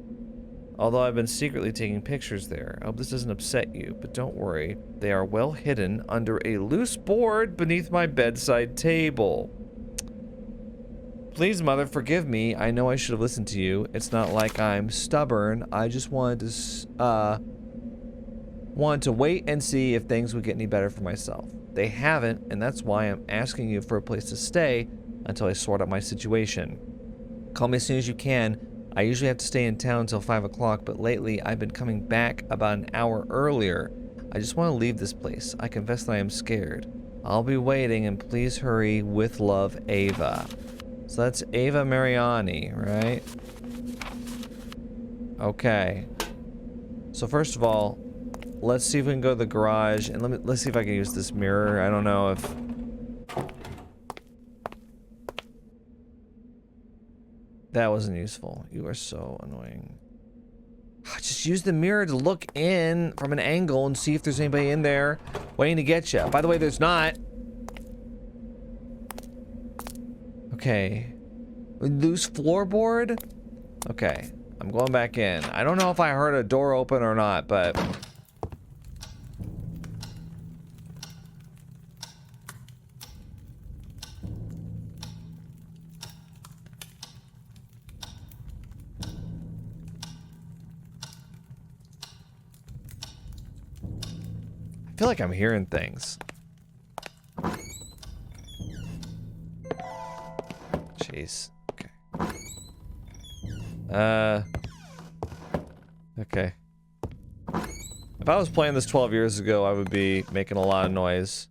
Although I've been secretly taking pictures there. I hope this doesn't upset you, but don't worry. They are well hidden under a loose board beneath my bedside table. Please, Mother, forgive me. I know I should have listened to you. It's not like I'm stubborn. I just wanted to wait and see if things would get any better for myself. They haven't, and that's why I'm asking you for a place to stay until I sort out my situation. Call me as soon as you can. I usually have to stay in town until 5 o'clock, but lately I've been coming back about an hour earlier. I just want to leave this place. I confess that I am scared. I'll be waiting, and please hurry. With love, Ava. So that's Ava Mariani, right? Okay. So first of all, let's see if we can go to the garage, and let's see if I can use this mirror. I don't know if... That wasn't useful. You are so annoying. Just use the mirror to look in from an angle and see if there's anybody in there waiting to get you. By the way, there's not. Okay. Loose floorboard? Okay. I'm going back in. I don't know if I heard a door open or not, but... I feel like I'm hearing things. Jeez. Okay. Okay. If I was playing this 12 years ago, I would be making a lot of noise.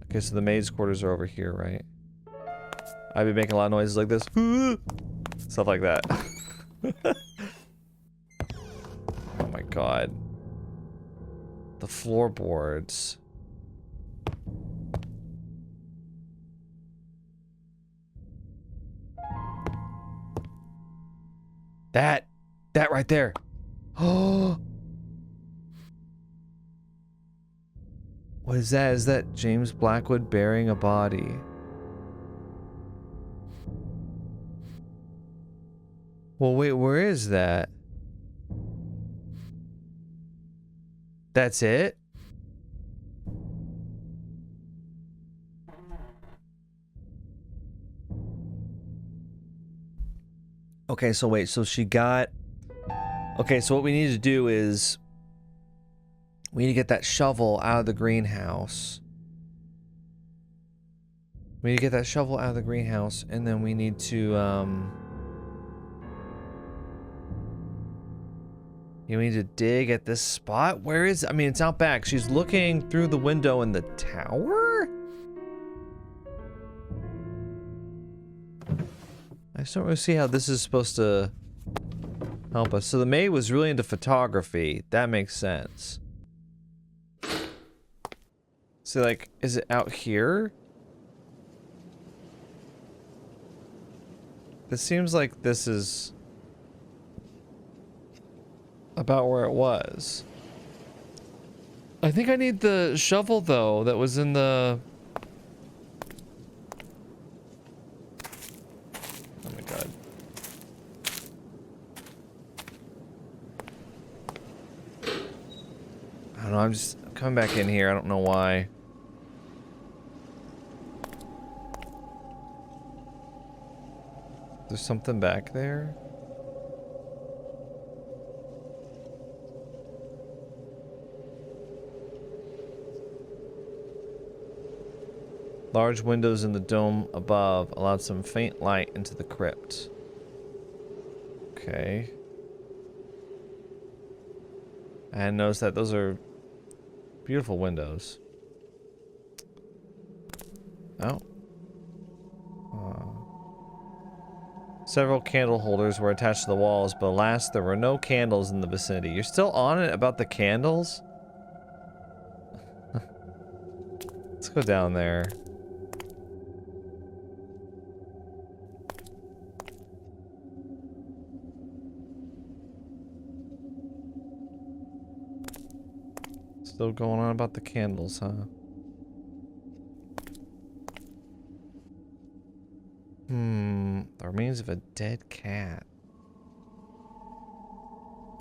Okay, so the maid's quarters are over here, right? I'd be making a lot of noises like this. Stuff like that. Oh my god. The floorboards. That right there. Oh. What is that? Is that James Blackwood burying a body? Well, wait, where is that? That's it? Okay, so wait, so she got... Okay, so what we need to do is... We need to get that shovel out of the greenhouse. We need to get that shovel out of the greenhouse, and then we need to, yeah, we need to dig at this spot. Where is... I mean, it's out back. She's looking through the window in the tower? I just don't really see how this is supposed to help us. So the maid was really into photography. That makes sense. So, like, is it out here? This seems like this is about where it was. I think I need the shovel, though, that was in the... Oh my god. I don't know, I'm just coming back in here. I don't know why. There's something back there? Large windows in the dome above allowed some faint light into the crypt. Okay. I hadn't noticed that. Those are beautiful windows. Oh. Several candle holders were attached to the walls, but alas, there were no candles in the vicinity. You're still on it about the candles? Let's go down there. Still going on about the candles, huh? The remains of a dead cat.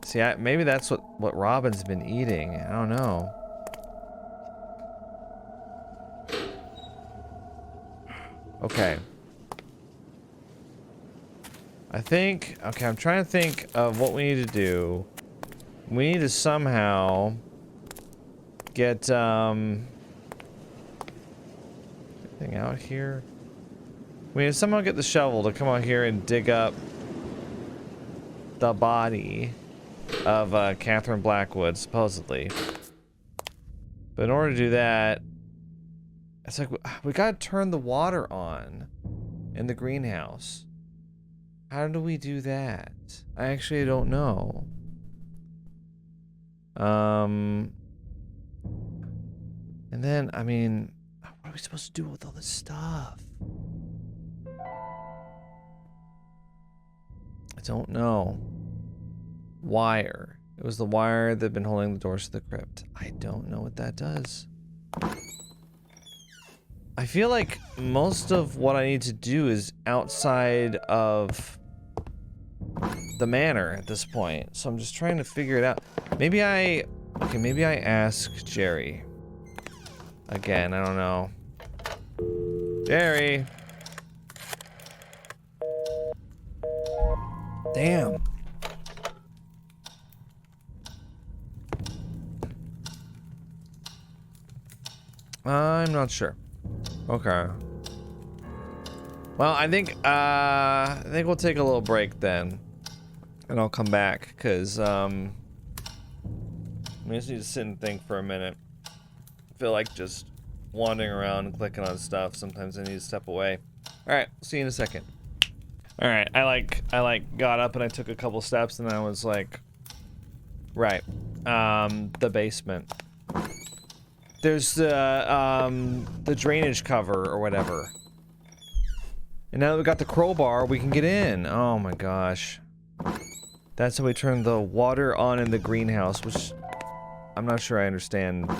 See, maybe that's what Robin's been eating. I don't know. Okay. Okay, I'm trying to think of what we need to do. We need to somehow get, anything out here? We need to somehow get the shovel to come out here and dig up the body of Catherine Blackwood, supposedly. But in order to do that, It's like we gotta turn the water on in the greenhouse. How do we do that? I actually don't know. And then, I mean, what are we supposed to do with all this stuff? I don't know. Wire. It was the wire that had been holding the doors to the crypt. I don't know what that does. I feel like most of what I need to do is outside of the manor at this point. So I'm just trying to figure it out. Maybe I ask Jerry. Again, I don't know. Jerry. Damn. I'm not sure. Okay. Well, I think we'll take a little break then. And I'll come back, because I just need to sit and think for a minute. I feel like just wandering around and clicking on stuff. Sometimes I need to step away. Alright, see you in a second. Alright, I got up and I took a couple steps and I was like, right. The basement. There's the drainage cover or whatever. And now that we got the crowbar, we can get in. Oh my gosh. That's how we turn the water on in the greenhouse, which I'm not sure I understand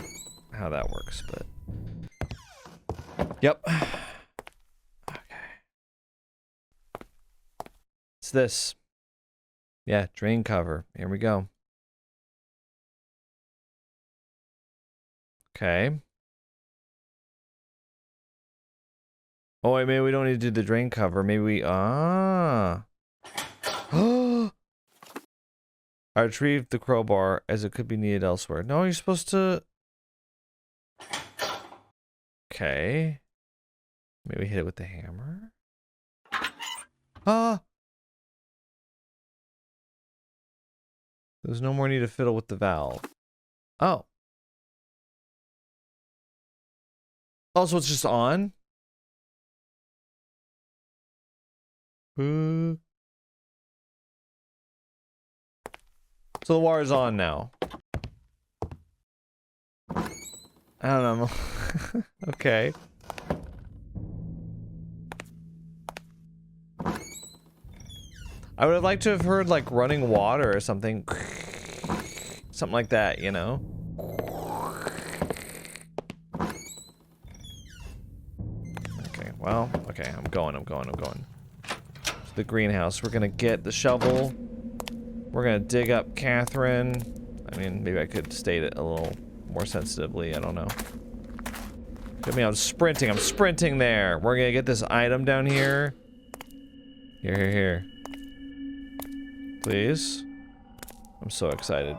how that works, but yep. Okay. It's this. Yeah, drain cover. Here we go. Okay. Oh wait, maybe we don't need to do the drain cover. Maybe we I retrieved the crowbar as it could be needed elsewhere. No, you're supposed to. Okay. Maybe hit it with the hammer. There's no more need to fiddle with the valve. Oh. Oh, so it's just on? So the water's on now. I don't know. Okay. I would have liked to have heard like running water or something. Something like that, you know? Okay, well, okay, I'm going. To the greenhouse. We're gonna get the shovel. We're gonna dig up Catherine. I mean, maybe I could state it a little more sensitively, I don't know. I mean, I'm sprinting there. We're gonna get this item down here. Here. Please. I'm so excited.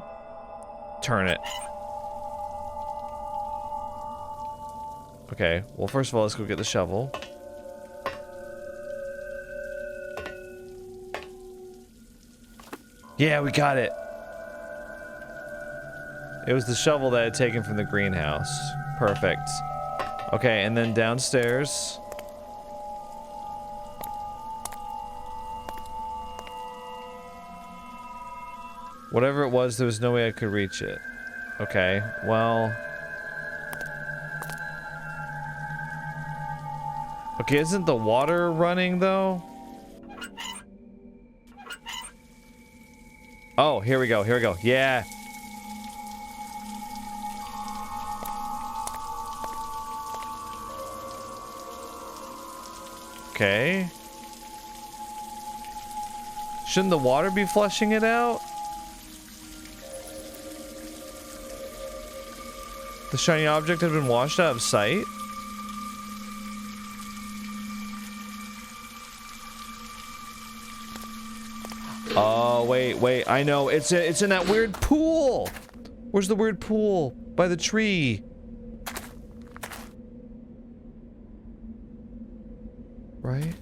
Turn it. Okay, well, first of all, let's go get the shovel. Yeah, we got it. It was the shovel that I had taken from the greenhouse. Perfect. Okay, and then downstairs. Whatever it was, there was no way I could reach it. Okay, well. Okay, isn't the water running though? Oh, here we go. Yeah. Okay. Shouldn't the water be flushing it out? The shiny object had been washed out of sight? Oh, wait. I know. It's in that weird pool. Where's the weird pool? By the tree. Right?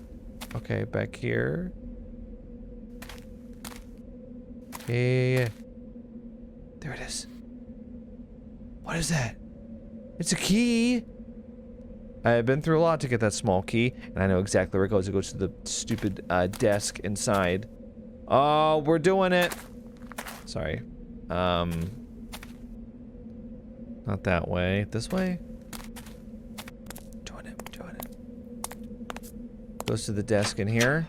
Okay, back here. Yeah. There it is. What is that? It's a key. I have been through a lot to get that small key, and I know exactly where it goes. It goes to the stupid desk inside. Oh, we're doing it. Sorry. Not that way. This way? Doing it. Goes to the desk in here.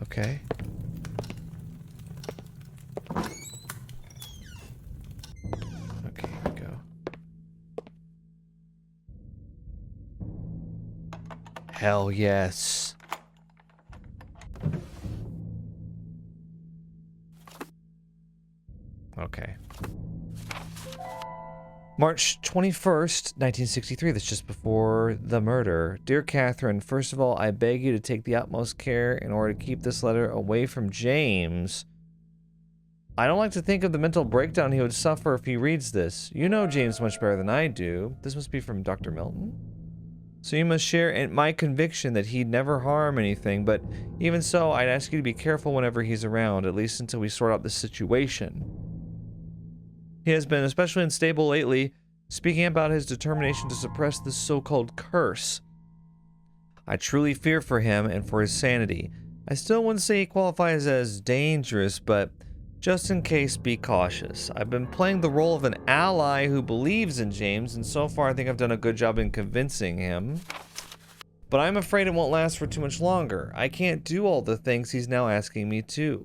Okay. Okay, here we go. Hell yes. Okay. March 21st, 1963. That's just before the murder. Dear Catherine, first of all, I beg you to take the utmost care in order to keep this letter away from James. I don't like to think of the mental breakdown he would suffer if he reads this. You know James much better than I do. This must be from Dr. Milton. So you must share in my conviction that he'd never harm anything, but even so, I'd ask you to be careful whenever he's around, at least until we sort out the situation. He has been especially unstable lately, speaking about his determination to suppress this so-called curse. I truly fear for him and for his sanity. I still wouldn't say he qualifies as dangerous, but just in case, be cautious. I've been playing the role of an ally who believes in James, and so far I think I've done a good job in convincing him. But I'm afraid it won't last for too much longer. I can't do all the things he's now asking me to.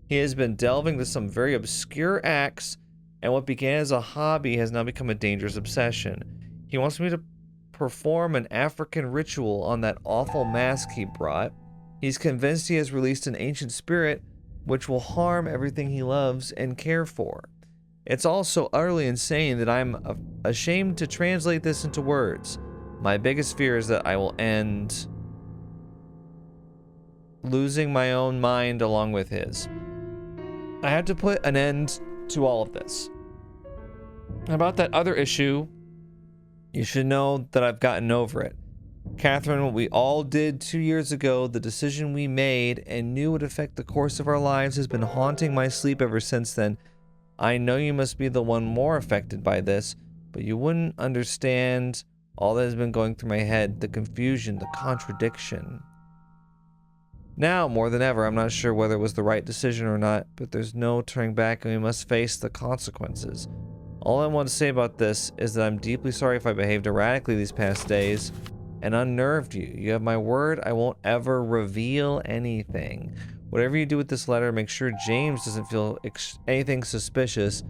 He has been delving into some very obscure acts, and what began as a hobby has now become a dangerous obsession. He wants me to perform an African ritual on that awful mask he brought. He's convinced he has released an ancient spirit which will harm everything he loves and care for. It's all so utterly insane that I'm ashamed to translate this into words. My biggest fear is that I will end losing my own mind along with his. I had to put an end to all of this. About that other issue, you should know that I've gotten over it. Catherine, what we all did 2 years ago, the decision we made and knew would affect the course of our lives has been haunting my sleep ever since then. I know you must be the one more affected by this, but you wouldn't understand all that has been going through my head, the confusion, the contradiction. Now, more than ever, I'm not sure whether it was the right decision or not, but there's no turning back and we must face the consequences. All I want to say about this is that I'm deeply sorry if I behaved erratically these past days and unnerved you. You have my word, I won't ever reveal anything. Whatever you do with this letter, make sure James doesn't feel anything suspicious.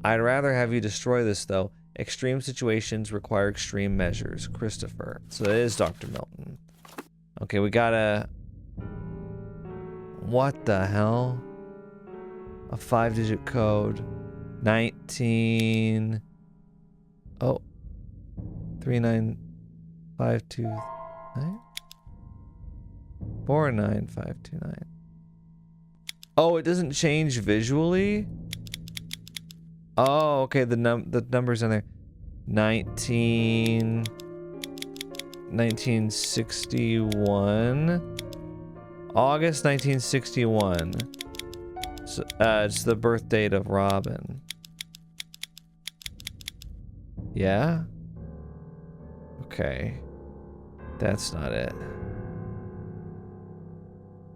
I'd rather have you destroy this, though. Extreme situations require extreme measures. Christopher. So it is Dr. Milton. Okay, we gotta... What the hell? A 5-digit code. 19... Oh. 39529? 49529. Oh, it doesn't change visually? Oh, okay, the numbers on there. 1961. August 1961. So, it's the birth date of Robin. Yeah? Okay. That's not it.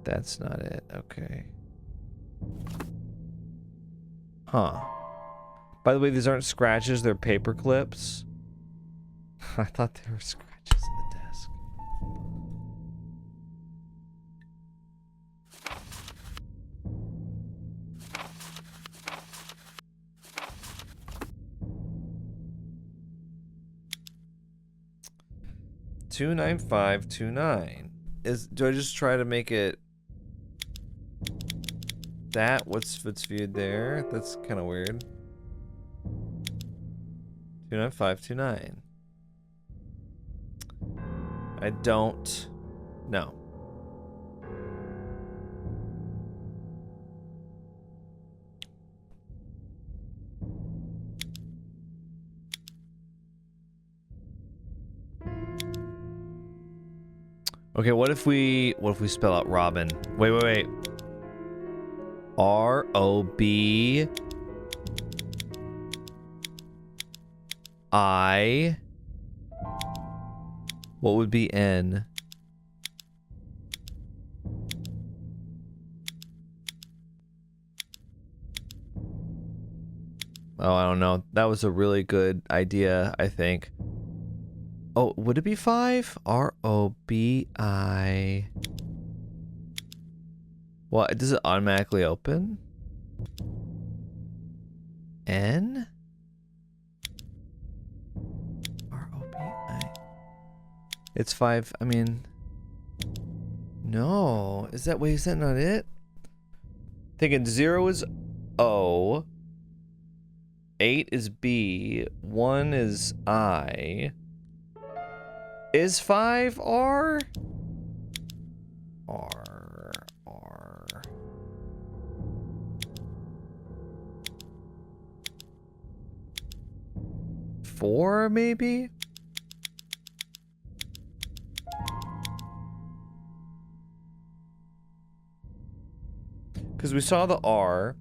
That's not it. Okay. Huh. By the way, these aren't scratches, they're paper clips. I thought they were scratches in the desk. $29529. Do I just try to make it that? What's viewed there? That's kind of weird. 29529. I don't know. Okay, what if we spell out Robin? Wait. R-O-B-I What would be N? Oh, I don't know. That was a really good idea, I think. Oh, would it be 5? R-O-B-I... Well, does it automatically open? N? R-O-B-I... It's 5, I mean... No. Is that, wait, is that not it? Thinking 0 is O. 8 is B. 1 is I. Is 5 R? R. R. 4 maybe? Because we saw the R.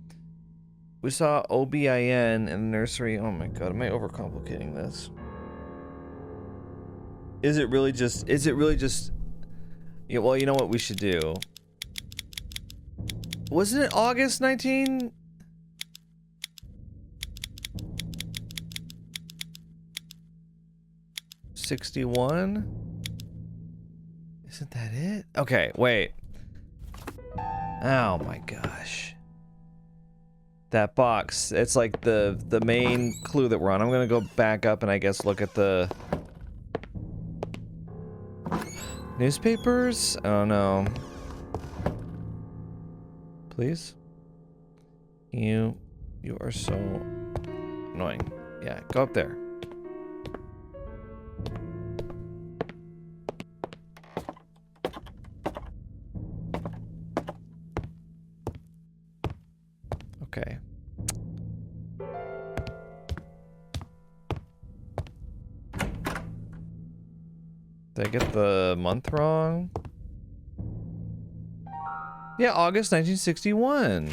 We saw OBIN in the nursery. Oh my god, am I overcomplicating this? Is it really just... Yeah, well, you know what we should do? Wasn't it August 1961? Isn't that it? Okay, wait. Oh my gosh. That box, it's like the main clue that we're on. I'm gonna go back up and I guess look at the newspapers? Oh no. Please? You are so annoying. Yeah, go up there. Okay. Did I get the month wrong? Yeah, August 1961.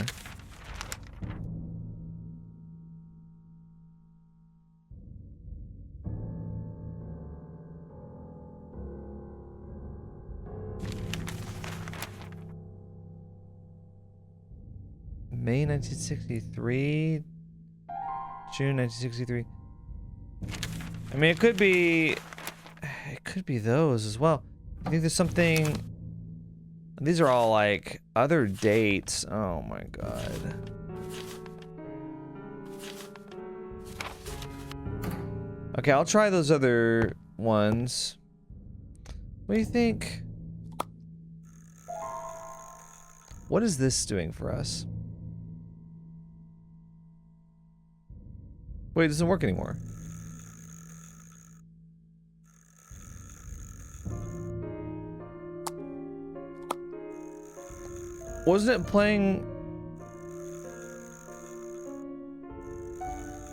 May 1963, June 1963. I mean, it could be those as well. I think there's something. These are all like other dates. Oh my god. Okay, I'll try those other ones. What do you think? What is this doing for us? Wait, it doesn't work anymore. Wasn't it playing?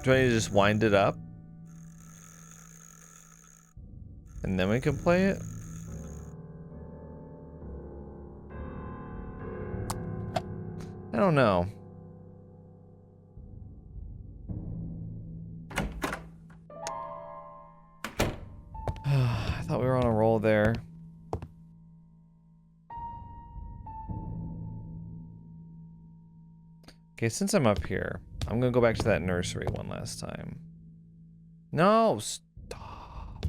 Do I need to just wind it up? And then we can play it? I don't know. I thought we were on a roll there. Okay, since I'm up here, I'm gonna go back to that nursery one last time. No, stop.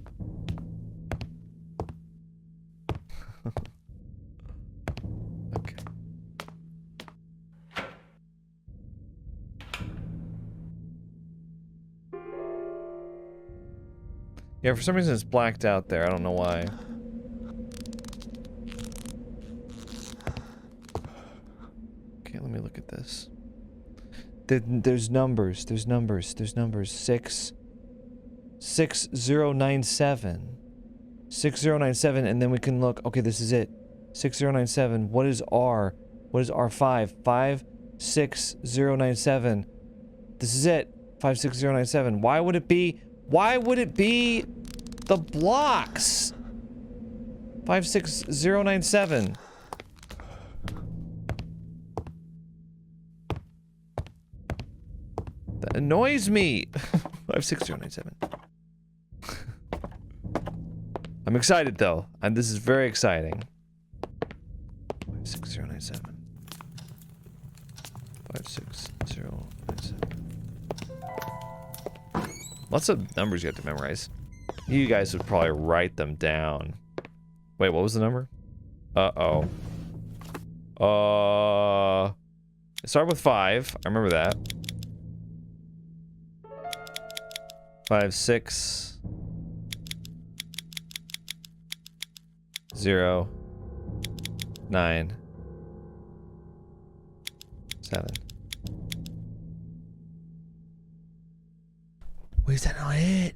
Okay. Yeah, for some reason it's blacked out there. I don't know why. Okay, let me look at this. There's numbers. There's numbers. 6097. 6097, and then we can look. Okay, this is it. 6097. What is R? What is R5? 56097. This is it. 56097. Why would it be the blocks? 56097. That annoys me. 56097. I'm excited though, and this is very exciting. 56097. 56097. Lots of numbers you have to memorize. You guys would probably write them down. Wait, what was the number? Uh-oh. It started with 5. I remember that. 5, 6, 0, 9, 7. Wait, is that not it?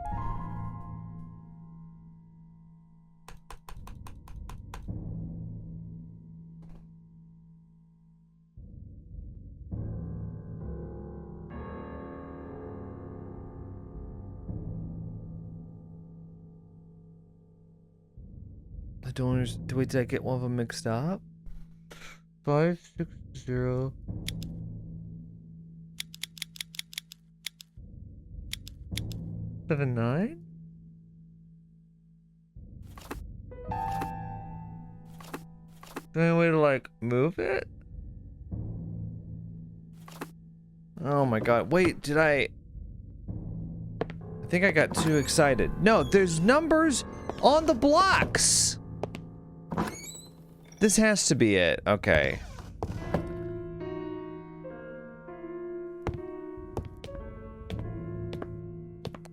I don't understand. Wait, did I get one of them mixed up? 5, 6, 0. Seven, 9? Is there any way to, like, move it? Oh my god. Wait, did I think I got too excited. No, there's numbers on the blocks! This has to be it. Okay.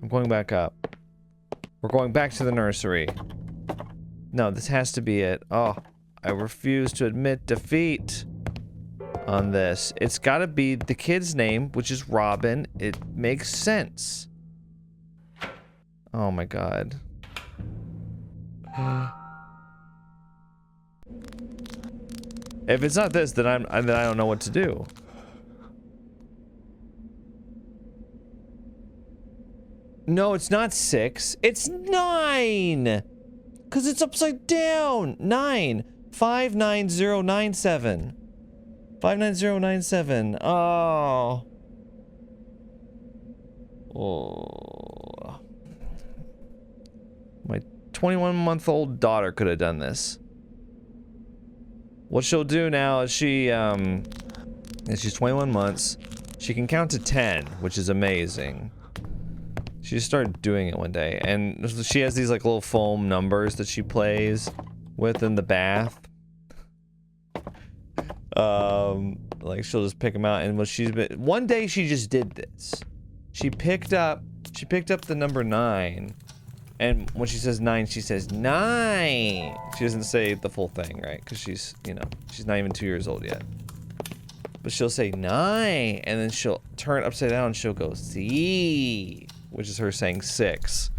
I'm going back up. We're going back to the nursery. No, this has to be it. Oh, I refuse to admit defeat on this. It's gotta be the kid's name, which is Robin. It makes sense. Oh my god. If it's not this, then I don't know what to do. No, it's not 6. It's 9. Cause it's upside down. 9. 59097. 59097. Oh. Oh. My 21-month-old daughter could have done this. What she'll do now is she's 21 months. She can count to 10, which is amazing. She just started doing it one day, and she has these like little foam numbers that she plays with in the bath. Like she'll just pick them out, and one day she just did this. She picked up the number 9, and when she says 9, she says 9. She doesn't say the full thing, right? Because she's, you know, she's not even 2 years old yet. But she'll say 9, and then she'll turn it upside down and she'll go C, which is her saying 6.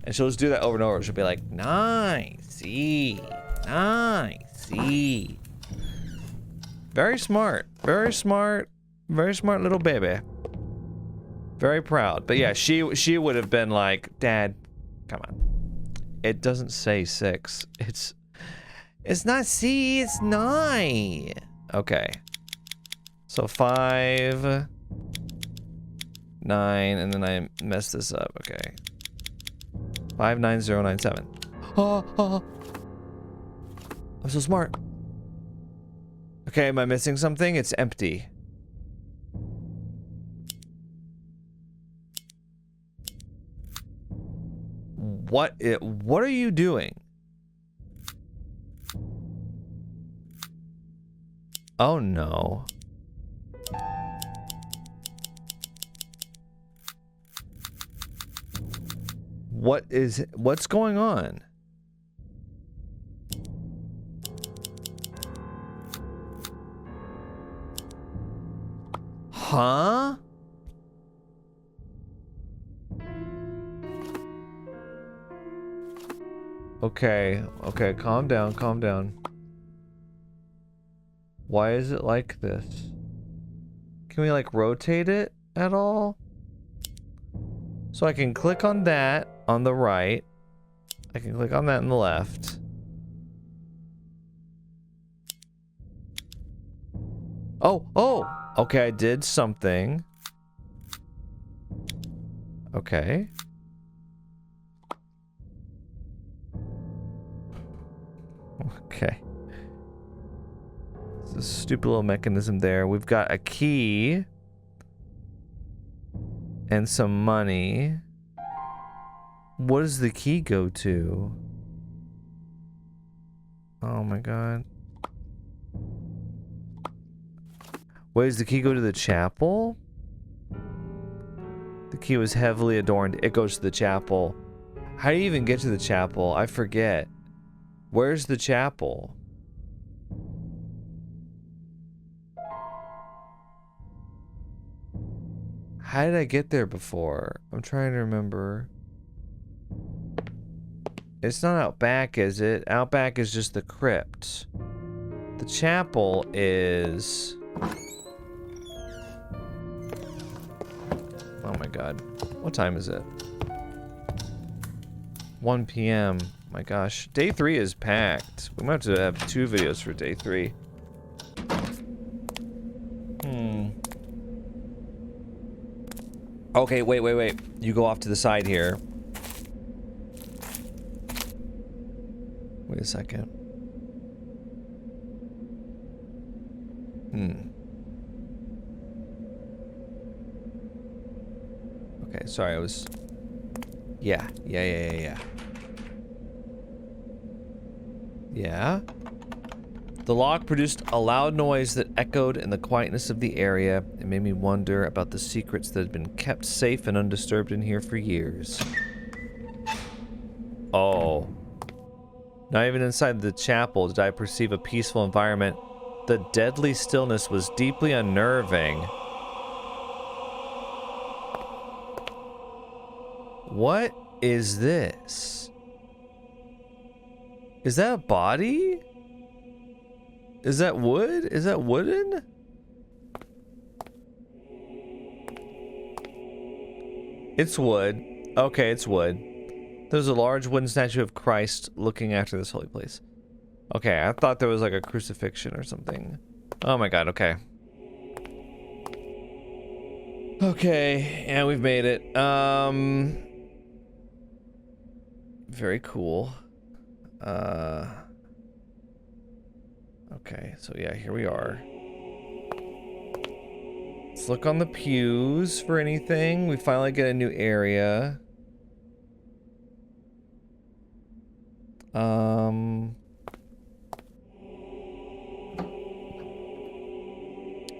And she'll just do that over and over. She'll be like, 9, C, 9, C. Very smart. Very smart. Very smart little baby. Very proud. But yeah, she would have been like, Dad, come on. It doesn't say 6. It's not C, it's 9. Okay. So 5, 9, and then I messed this up. Okay. 59097. Oh. I'm so smart. Okay, am I missing something? It's empty. What are you doing? Oh no. What's going on? Huh? Okay, calm down. Why is it like this? Can we like rotate it at all? So I can click on that on the right. I can click on that on the left. Oh, okay, I did something. Okay. Okay. It's a stupid little mechanism there. We've got a key. And some money. What does the key go to? Oh my god. Wait, does the key go to the chapel? The key was heavily adorned. It goes to the chapel. How do you even get to the chapel? I forget. Where's the chapel? How did I get there before? I'm trying to remember. It's not out back, is it? Out back is just the crypt. The chapel is... Oh my god. What time is it? 1 p.m. My gosh. Day 3 is packed. We might have to have 2 videos for day 3. Okay, wait. You go off to the side here. Wait a second. Okay, sorry, I was... Yeah. Yeah? The lock produced a loud noise that echoed in the quietness of the area. It made me wonder about the secrets that had been kept safe and undisturbed in here for years. Oh. Not even inside the chapel did I perceive a peaceful environment. The deadly stillness was deeply unnerving. What is this? Is that a body? Is that wood? Is that wooden? It's wood. Okay, it's wood. There's a large wooden statue of Christ looking after this holy place. Okay, I thought there was like a crucifixion or something. Oh my god, okay. Okay, yeah, we've made it. Very cool. Okay, so yeah, here we are. Let's look on the pews for anything. We finally get a new area.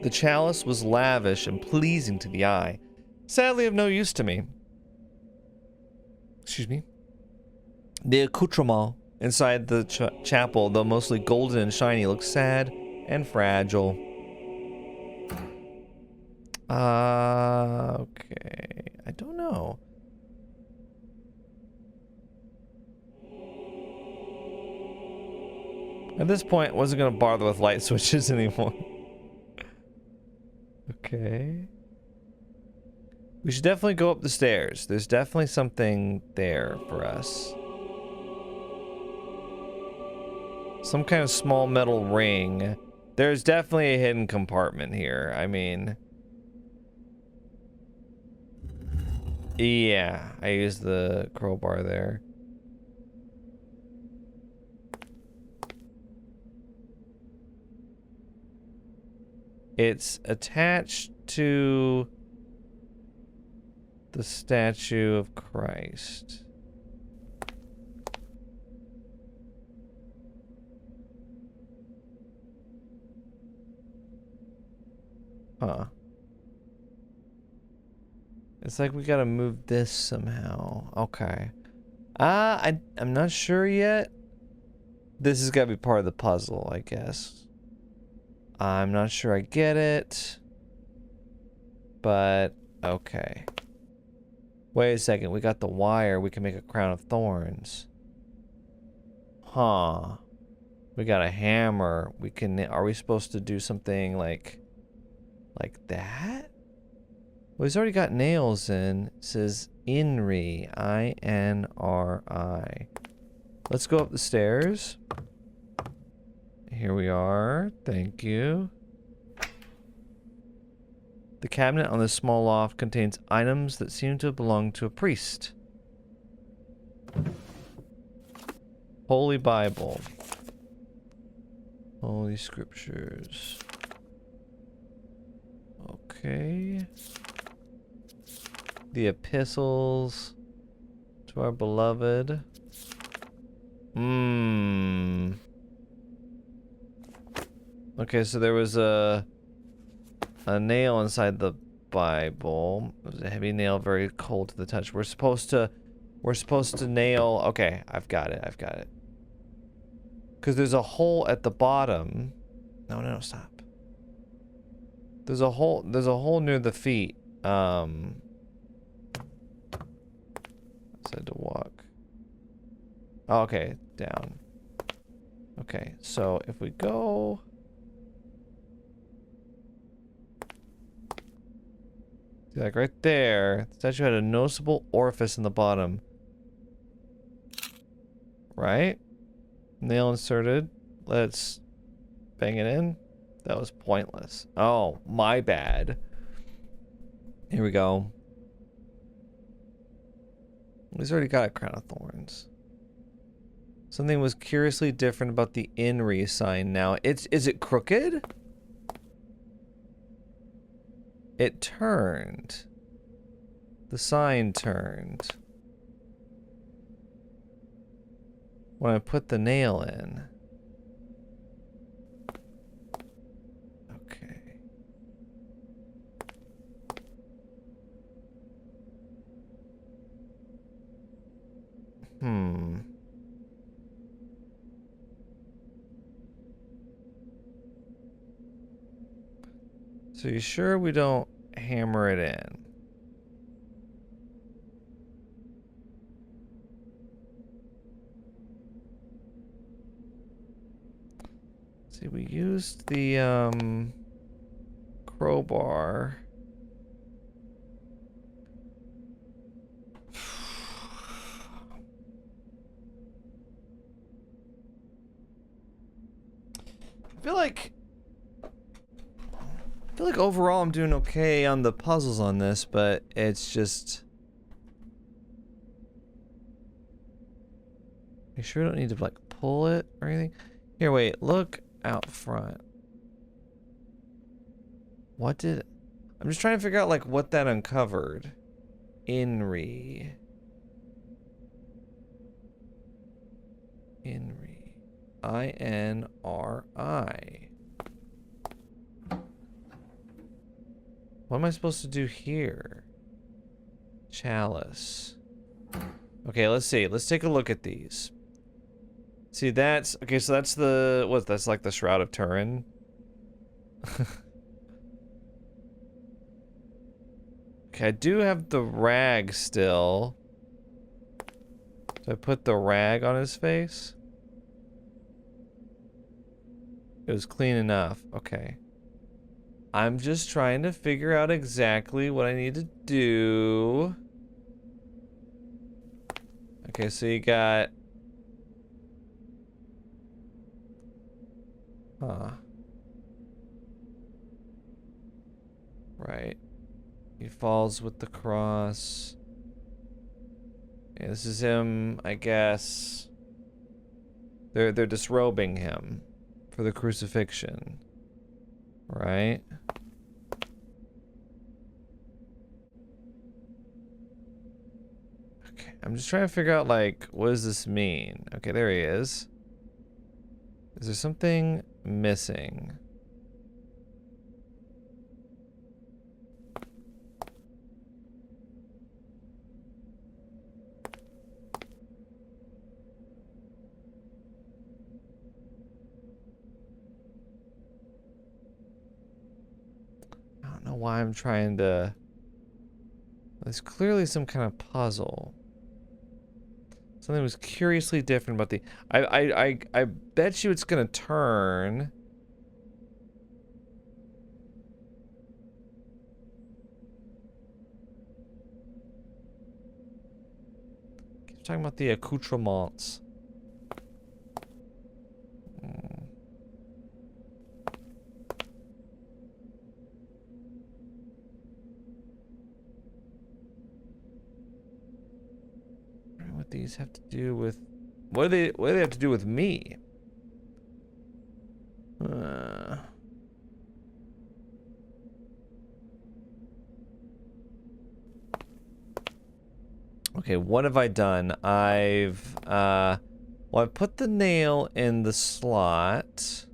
The chalice was lavish and pleasing to the eye. Sadly of no use to me. Excuse me. The accoutrement inside the chapel, though mostly golden and shiny, looks sad and fragile. Okay. I don't know. At this point, I wasn't going to bother with light switches anymore. Okay. We should definitely go up the stairs. There's definitely something there for us. Some kind of small metal ring. There's definitely a hidden compartment here. I mean... Yeah, I used the crowbar there. It's attached to the statue of Christ. Huh. It's like we gotta move this somehow. Okay. I'm not sure yet. This has gotta be part of the puzzle, I guess. I'm not sure I get it. But, okay. Wait a second, we got the wire. We can make a crown of thorns. Huh. We got a hammer. We can... Are we supposed to do something like that? Well, he's already got nails in. It says INRI. I-N-R-I. Let's go up the stairs. Here we are. Thank you. The cabinet on this small loft contains items that seem to belong to a priest. Holy Bible. Holy Scriptures. Okay. The epistles to our beloved. Okay, so there was a nail inside the Bible. It was a heavy nail, very cold to the touch. We're supposed to nail. Okay, I've got it. Because there's a hole at the bottom. No, stop. There's a hole near the feet. I said to walk. Oh, okay, down. Okay, so if we go. See, like right there, the statue had a noticeable orifice in the bottom. Right? Nail inserted. Let's bang it in. That was pointless. Oh, my bad. Here we go. He's already got a crown of thorns. Something was curiously different about the Inri sign now. Is it crooked? It turned. The sign turned. When I put the nail in. Okay. So you sure we don't hammer it in? See, we used the crowbar. I feel like overall I'm doing okay on the puzzles on this, but it's just... You sure we don't need to like pull it or anything? Here, wait, look out front. What did... I'm just trying to figure out like what that uncovered. Inri. I-N-R-I. What am I supposed to do here? Chalice. Okay, let's see. Let's take a look at these. See, that's... Okay, so that's the... What? That's like the Shroud of Turin? Okay, I do have the rag still. So I put the rag on his face? It was clean enough. Okay. I'm just trying to figure out exactly what I need to do. Okay, so you got... Huh. Right. He falls with the cross. Yeah, this is him, I guess. They're disrobing him for the crucifixion. Right? Okay, I'm just trying to figure out, like, what does this mean? Okay, there he is. Is there something missing? I don't know why I'm trying to... There's clearly some kind of puzzle. Something was curiously different about the... I bet you it's gonna turn. Keep talking about the accoutrements. What these have to do with... What do they have to do with me? Okay, what have I done? I've put the nail in the slot.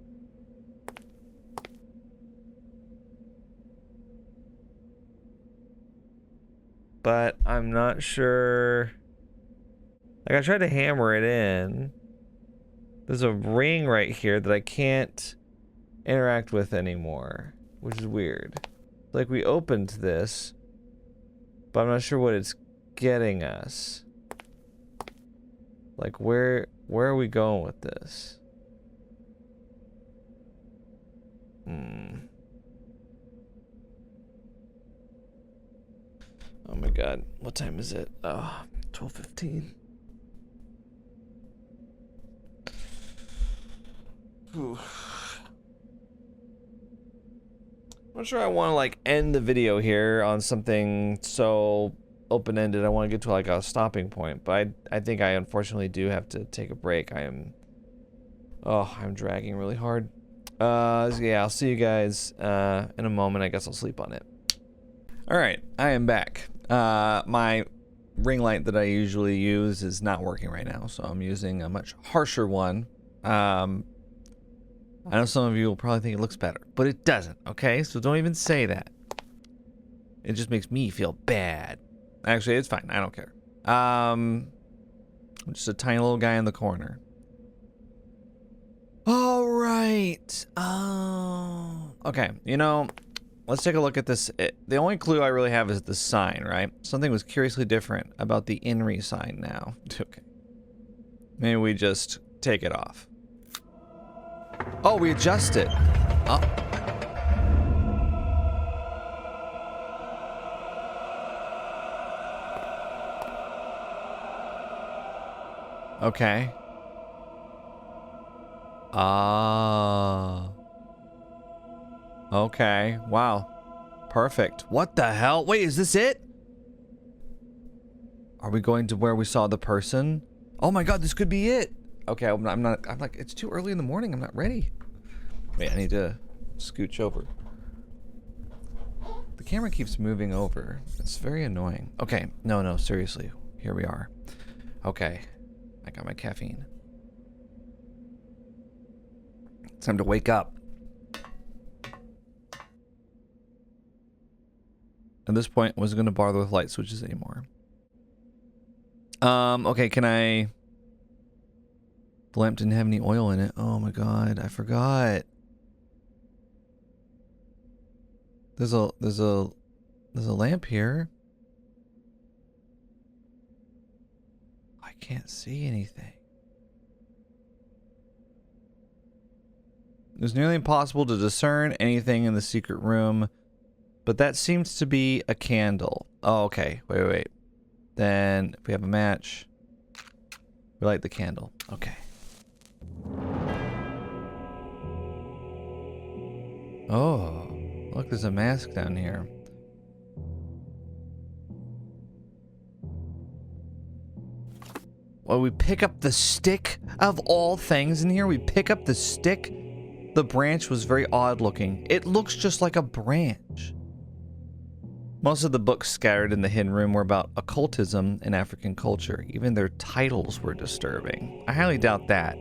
But I'm not sure. Like, I tried to hammer it in. There's a ring right here that I can't interact with anymore, which is weird. Like, we opened this, but I'm not sure what it's getting us. Like, where are we going with this? Oh my god, what time is it? Oh, 12:15. I'm not sure I want to like end the video here on something so open-ended. I want to get to like a stopping point, but I think I unfortunately do have to take a break. I'm dragging really hard. Yeah, I'll see you guys in a moment. I guess I'll sleep on it. All right, I am back. My ring light that I usually use is not working right now, so I'm using a much harsher one. I know some of you will probably think it looks better, but it doesn't, okay? So don't even say that. It just makes me feel bad. Actually, it's fine. I don't care. I'm just a tiny little guy in the corner. All right. Oh. Okay, you know, let's take a look at this. The only clue I really have is the sign, right? Something was curiously different about the INRI sign now. Okay. Maybe we just take it off. Oh, we adjust it. Oh. Okay. Ah. Okay. Wow. Perfect. What the hell? Wait, is this it? Are we going to where we saw the person? Oh my god, this could be it. Okay, I'm like, it's too early in the morning. I'm not ready. Wait, I need to scooch over. The camera keeps moving over. It's very annoying. Okay, no, seriously. Here we are. Okay, I got my caffeine. It's time to wake up. At this point, I wasn't going to bother with light switches anymore. Okay, can I... The lamp didn't have any oil in it. Oh my god, I forgot. There's a lamp here. I can't see anything. It was nearly impossible to discern anything in the secret room, but that seems to be a candle. Oh, okay. Wait. Then if we have a match, we light the candle. Okay. Oh, look, there's a mask down here. Well, we pick up the stick of all things in here. We pick up the stick. The branch was very odd looking. It looks just like a branch. Most of the books scattered in the hidden room were about occultism and African culture. Even their titles were disturbing. I highly doubt that.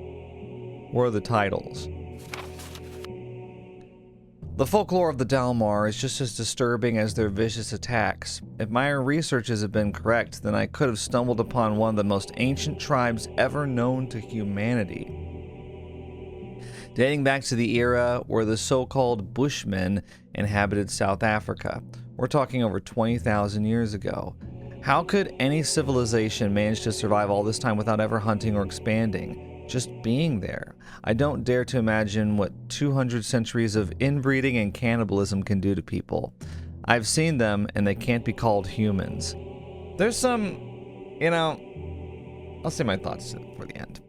What are the titles? The folklore of the Dalmar is just as disturbing as their vicious attacks. If my researches have been correct, then I could have stumbled upon one of the most ancient tribes ever known to humanity. Dating back to the era where the so-called Bushmen inhabited South Africa. We're talking over 20,000 years ago. How could any civilization manage to survive all this time without ever hunting or expanding? Just being there. I don't dare to imagine what 200 centuries of inbreeding and cannibalism can do to people. I've seen them, and they can't be called humans. There's some, you know, I'll say my thoughts for the end.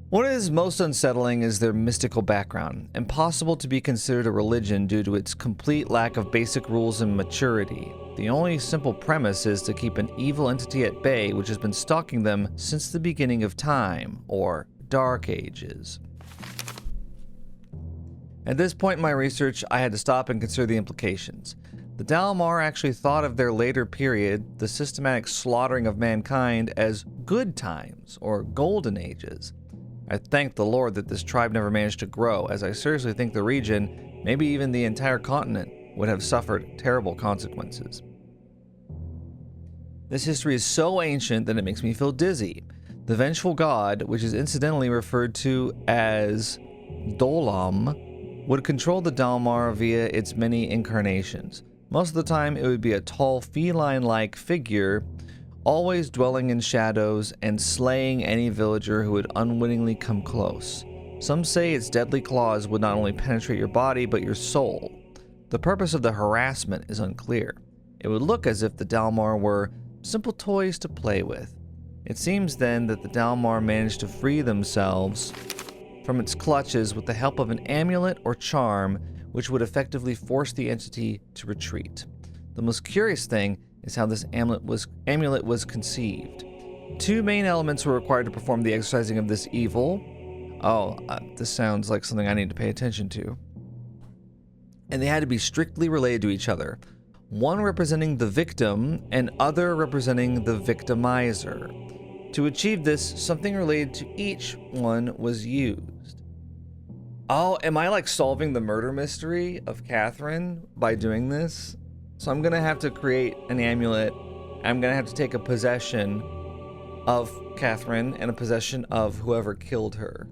What is most unsettling is their mystical background, impossible to be considered a religion due to its complete lack of basic rules and maturity. The only simple premise is to keep an evil entity at bay which has been stalking them since the beginning of time, or Dark Ages. At this point in my research, I had to stop and consider the implications. The Dalmar actually thought of their later period, the systematic slaughtering of mankind, as good times, or golden ages. I thank the Lord that this tribe never managed to grow, as I seriously think the region, maybe even the entire continent, would have suffered terrible consequences. This history is so ancient that it makes me feel dizzy. The vengeful god, which is incidentally referred to as Dolam, would control the Dalmar via its many incarnations. Most of the time, it would be a tall, feline-like figure, always dwelling in shadows and slaying any villager who would unwittingly come close. Some say its deadly claws would not only penetrate your body, but your soul. The purpose of the harassment is unclear. It would look as if the Dalmar were simple toys to play with. It seems then that the Dalmar managed to free themselves from its clutches with the help of an amulet or charm, which would effectively force the entity to retreat. The most curious thing is how this amulet was conceived. Two main elements were required to perform the exercising of this evil. This sounds like something I need to pay attention to. And they had to be strictly related to each other. One representing the victim and other representing the victimizer. To achieve this, something related to each one was used. Oh, am I like solving the murder mystery of Catherine by doing this? So I'm gonna have to create an amulet. I'm gonna have to take a possession of Catherine and a possession of whoever killed her.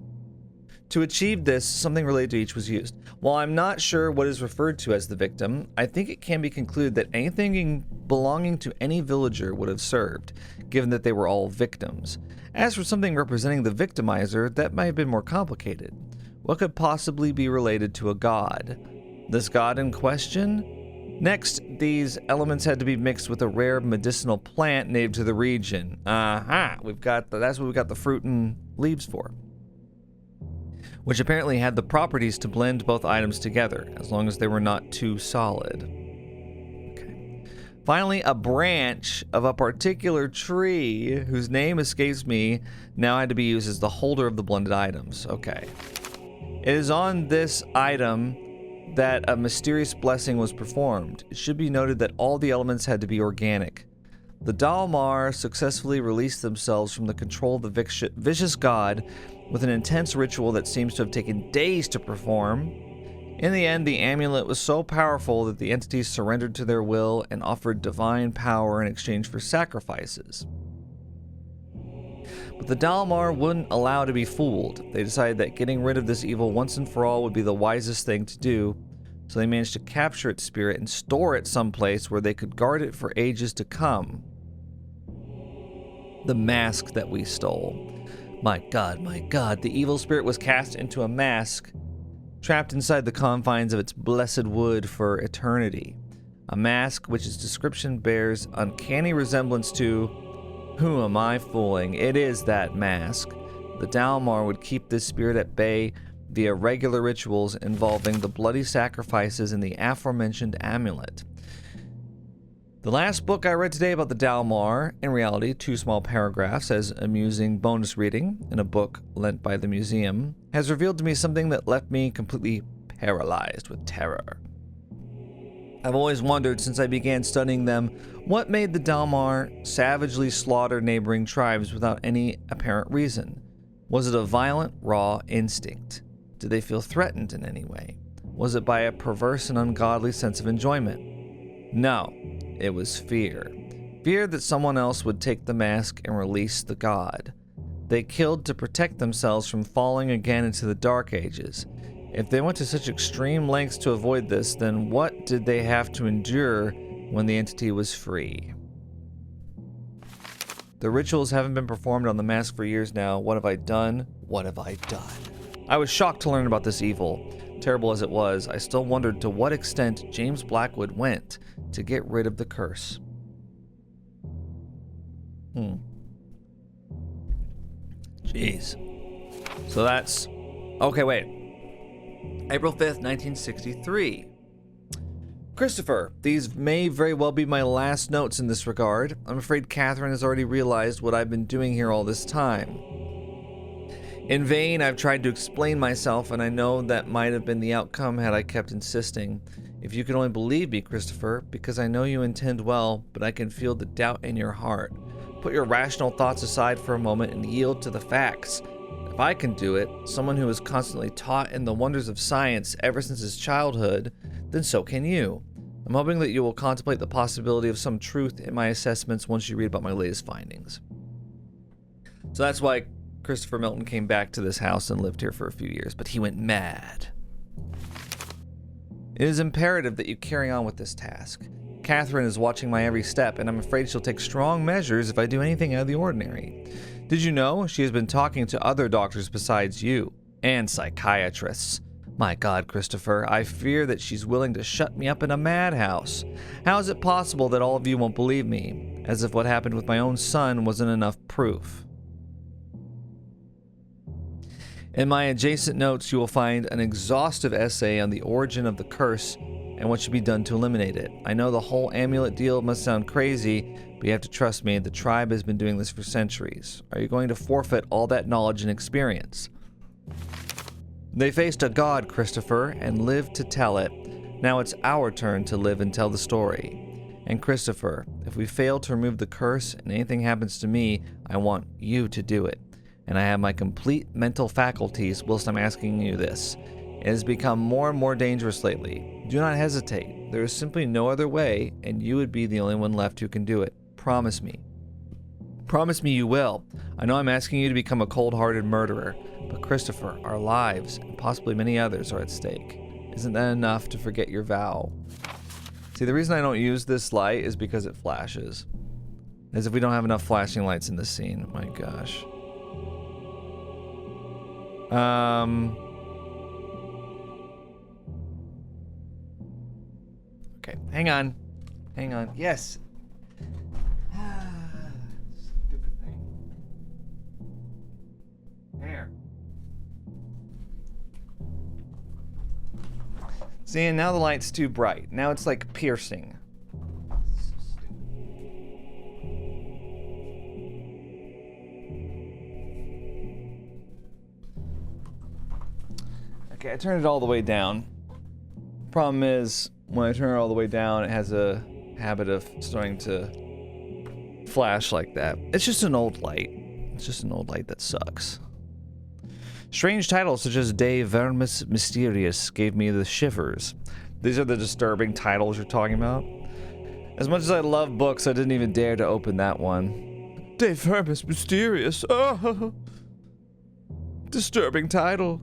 To achieve this, something related to each was used. While I'm not sure what is referred to as the victim, I think it can be concluded that anything belonging to any villager would have served, given that they were all victims. As for something representing the victimizer, that might have been more complicated. What could possibly be related to a god? This god in question? Next, these elements had to be mixed with a rare medicinal plant native to the region. That's what we got the fruit and leaves for. Which apparently had the properties to blend both items together, as long as they were not too solid. Okay. Finally, a branch of a particular tree, whose name escapes me, now had to be used as the holder of the blended items. Okay. It is on this item that a mysterious blessing was performed. It should be noted that all the elements had to be organic. The Dalmar successfully released themselves from the control of the vicious god with an intense ritual that seems to have taken days to perform. In the end, the amulet was so powerful that the entities surrendered to their will and offered divine power in exchange for sacrifices. But the Dalmar wouldn't allow to be fooled. They decided that getting rid of this evil once and for all would be the wisest thing to do, so they managed to capture its spirit and store it someplace where they could guard it for ages to come. The mask that we stole. My God, the evil spirit was cast into a mask, trapped inside the confines of its blessed wood for eternity. A mask which its description bears uncanny resemblance to... Who am I fooling? It is that mask. The Dalmar would keep this spirit at bay via regular rituals involving the bloody sacrifices in the aforementioned amulet. The last book I read today about the Dalmar, in reality 2 small paragraphs as amusing bonus reading in a book lent by the museum, has revealed to me something that left me completely paralyzed with terror. I've always wondered since I began studying them what made the Dalmar savagely slaughter neighboring tribes without any apparent reason. Was it a violent, raw instinct? Did they feel threatened in any way? Was it by a perverse and ungodly sense of enjoyment? No, it was fear. Fear that someone else would take the mask and release the god. They killed to protect themselves from falling again into the Dark Ages. If they went to such extreme lengths to avoid this, then what did they have to endure when the entity was free? The rituals haven't been performed on the mask for years now. What have I done? What have I done? I was shocked to learn about this evil. Terrible as it was, I still wondered to what extent James Blackwood went to get rid of the curse. Jeez. So that's... Okay, wait. April 5th, 1963. Christopher, these may very well be my last notes in this regard. I'm afraid Catherine has already realized what I've been doing here all this time. In vain, I've tried to explain myself, and I know that might have been the outcome had I kept insisting. If you could only believe me, Christopher, because I know you intend well, but I can feel the doubt in your heart. Put your rational thoughts aside for a moment and yield to the facts. If I can do it, someone who is constantly taught in the wonders of science ever since his childhood, then so can you. I'm hoping that you will contemplate the possibility of some truth in my assessments once you read about my latest findings. So that's why Christopher Milton came back to this house and lived here for a few years, but he went mad. It is imperative that you carry on with this task. Catherine is watching my every step, and I'm afraid she'll take strong measures if I do anything out of the ordinary. Did you know she has been talking to other doctors besides you, and psychiatrists? My God, Christopher, I fear that she's willing to shut me up in a madhouse. How is it possible that all of you won't believe me, as if what happened with my own son wasn't enough proof? In my adjacent notes, you will find an exhaustive essay on the origin of the curse and what should be done to eliminate it. I know the whole amulet deal must sound crazy, but you have to trust me, the tribe has been doing this for centuries. Are you going to forfeit all that knowledge and experience? They faced a god, Christopher, and lived to tell it. Now it's our turn to live and tell the story. And Christopher, if we fail to remove the curse and anything happens to me, I want you to do it. And I have my complete mental faculties whilst I'm asking you this. It has become more and more dangerous lately. Do not hesitate. There is simply no other way, and you would be the only one left who can do it. Promise me. Promise me you will. I know I'm asking you to become a cold-hearted murderer, but Christopher, our lives, and possibly many others, are at stake. Isn't that enough to forget your vow? See, the reason I don't use this light is because it flashes. As if we don't have enough flashing lights in this scene. My gosh. Okay, hang on. Hang on. Yes. Stupid thing. There. See, and now the light's too bright. Now it's like piercing. Okay, I turned it all the way down. Problem is, when I turn it all the way down, it has a habit of starting to flash like that. It's just an old light. It's just an old light that sucks. Strange titles such as De Vermis Mysterious gave me the shivers. These are the disturbing titles you're talking about. As much as I love books, I didn't even dare to open that one. De Vermis Mysterious. Oh, disturbing title.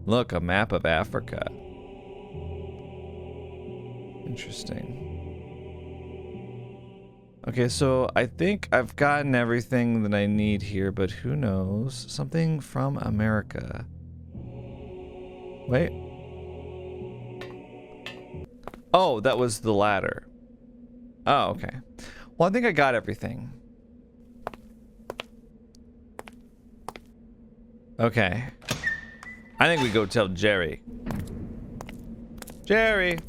Look, a map of Africa. Interesting. Okay, so I think I've gotten everything that I need here, but who knows? Something from America. Wait. Oh, that was the ladder. Oh, okay. Well, I think I got everything. Okay. I think we go tell Jerry. Jerry!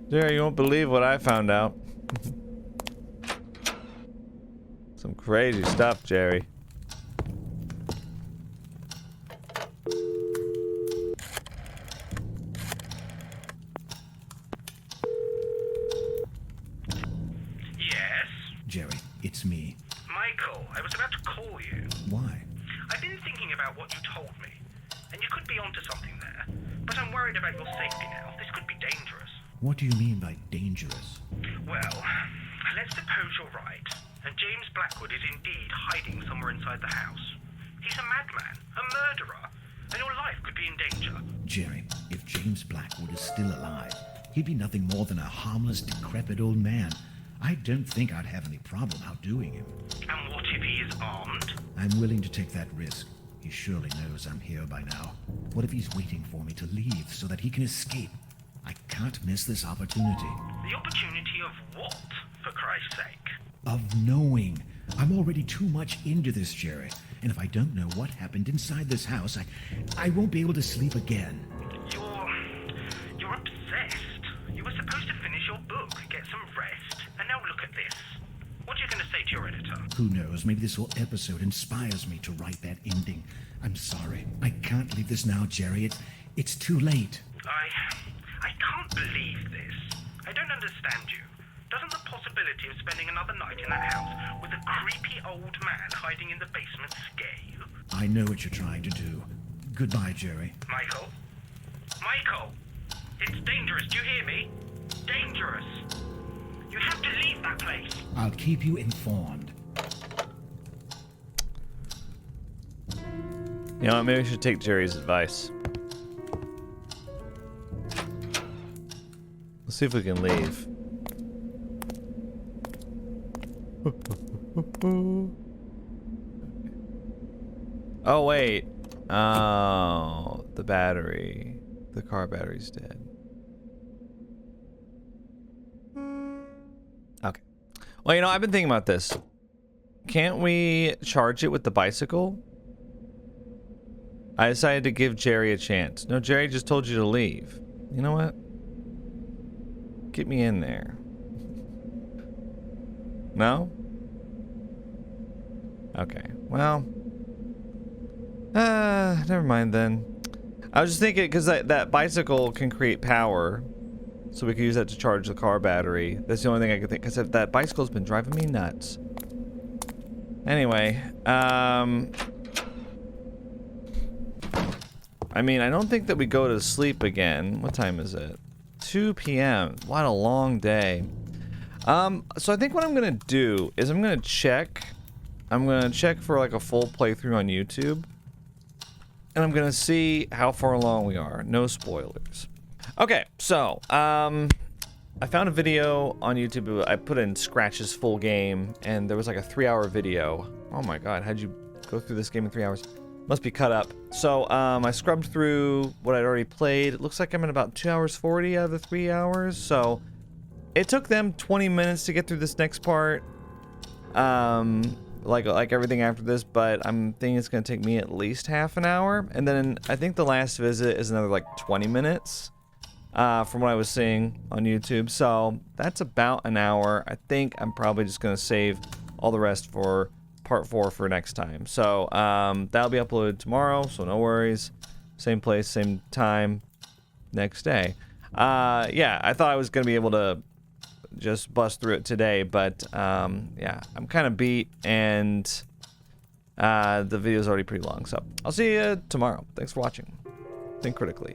Jerry, you won't believe what I found out. Some crazy stuff, Jerry. Jerry, it's me. Michael, I was about to call you. Why? I've been thinking about what you told me, and you could be onto something there. But I'm worried about your safety now. This could be dangerous. What do you mean by dangerous? Well, let's suppose you're right, and James Blackwood is indeed hiding somewhere inside the house. He's a madman, a murderer, and your life could be in danger. Jerry, if James Blackwood is still alive, he'd be nothing more than a harmless, decrepit old man. I don't think I'd have any problem outdoing him. And what if he is armed? I'm willing to take that risk. He surely knows I'm here by now. What if he's waiting for me to leave so that he can escape? I can't miss this opportunity. The opportunity of what, for Christ's sake? Of knowing. I'm already too much into this, Jerry. And if I don't know what happened inside this house, I won't be able to sleep again. You're obsessed. You were supposed to finish your book, get some rest, and now look at this. What are you going to say it your editor? Who knows? Maybe this whole episode inspires me to write that ending. I'm sorry. I can't leave this now, Jerry. It's too late. I can't believe this. I don't understand you. Doesn't the possibility of spending another night in that house with a creepy old man hiding in the basement scare you? I know what you're trying to do. Goodbye, Jerry. Michael? Michael! It's dangerous, do you hear me? Dangerous! You have to leave that place! I'll keep you informed. You know what, maybe we should take Jerry's advice. Let's see if we can leave. Oh, wait. Oh, the battery. The car battery's dead. Okay. Well, you know, I've been thinking about this. Can't we charge it with the bicycle? I decided to give Jerry a chance. No, Jerry just told you to leave. You know what? Get me in there. No? Okay. Well. Never mind then. I was just thinking, because that bicycle can create power. So we could use that to charge the car battery. That's the only thing I could think. Because that bicycle's been driving me nuts. Anyway. I mean, I don't think that we go to sleep again. What time is it? 2 p.m. What a long day. So I think what I'm gonna do is I'm gonna check for like a full playthrough on YouTube. And I'm gonna see how far along we are. No spoilers. Okay, so, I found a video on YouTube. I put in Scratch's full game, and there was like a 3-hour video. Oh my god, how'd you go through this game in 3 hours? Must be cut up. So, I scrubbed through what I'd already played. It looks like I'm at about 2 hours 40 out of the 3 hours. So, it took them 20 minutes to get through this next part. Like everything after this, but I'm thinking it's gonna take me at least half an hour. And then I think the last visit is another like 20 minutes, from what I was seeing on YouTube. So, that's about an hour. I think I'm probably just gonna save all the rest for part 4 for next time. So that'll be uploaded tomorrow, so no worries. Same place, same time, next day. Yeah, I thought I was gonna be able to just bust through it today, but yeah, I'm kind of beat, and the video's already pretty long. So I'll see you tomorrow. Thanks for watching. Think critically.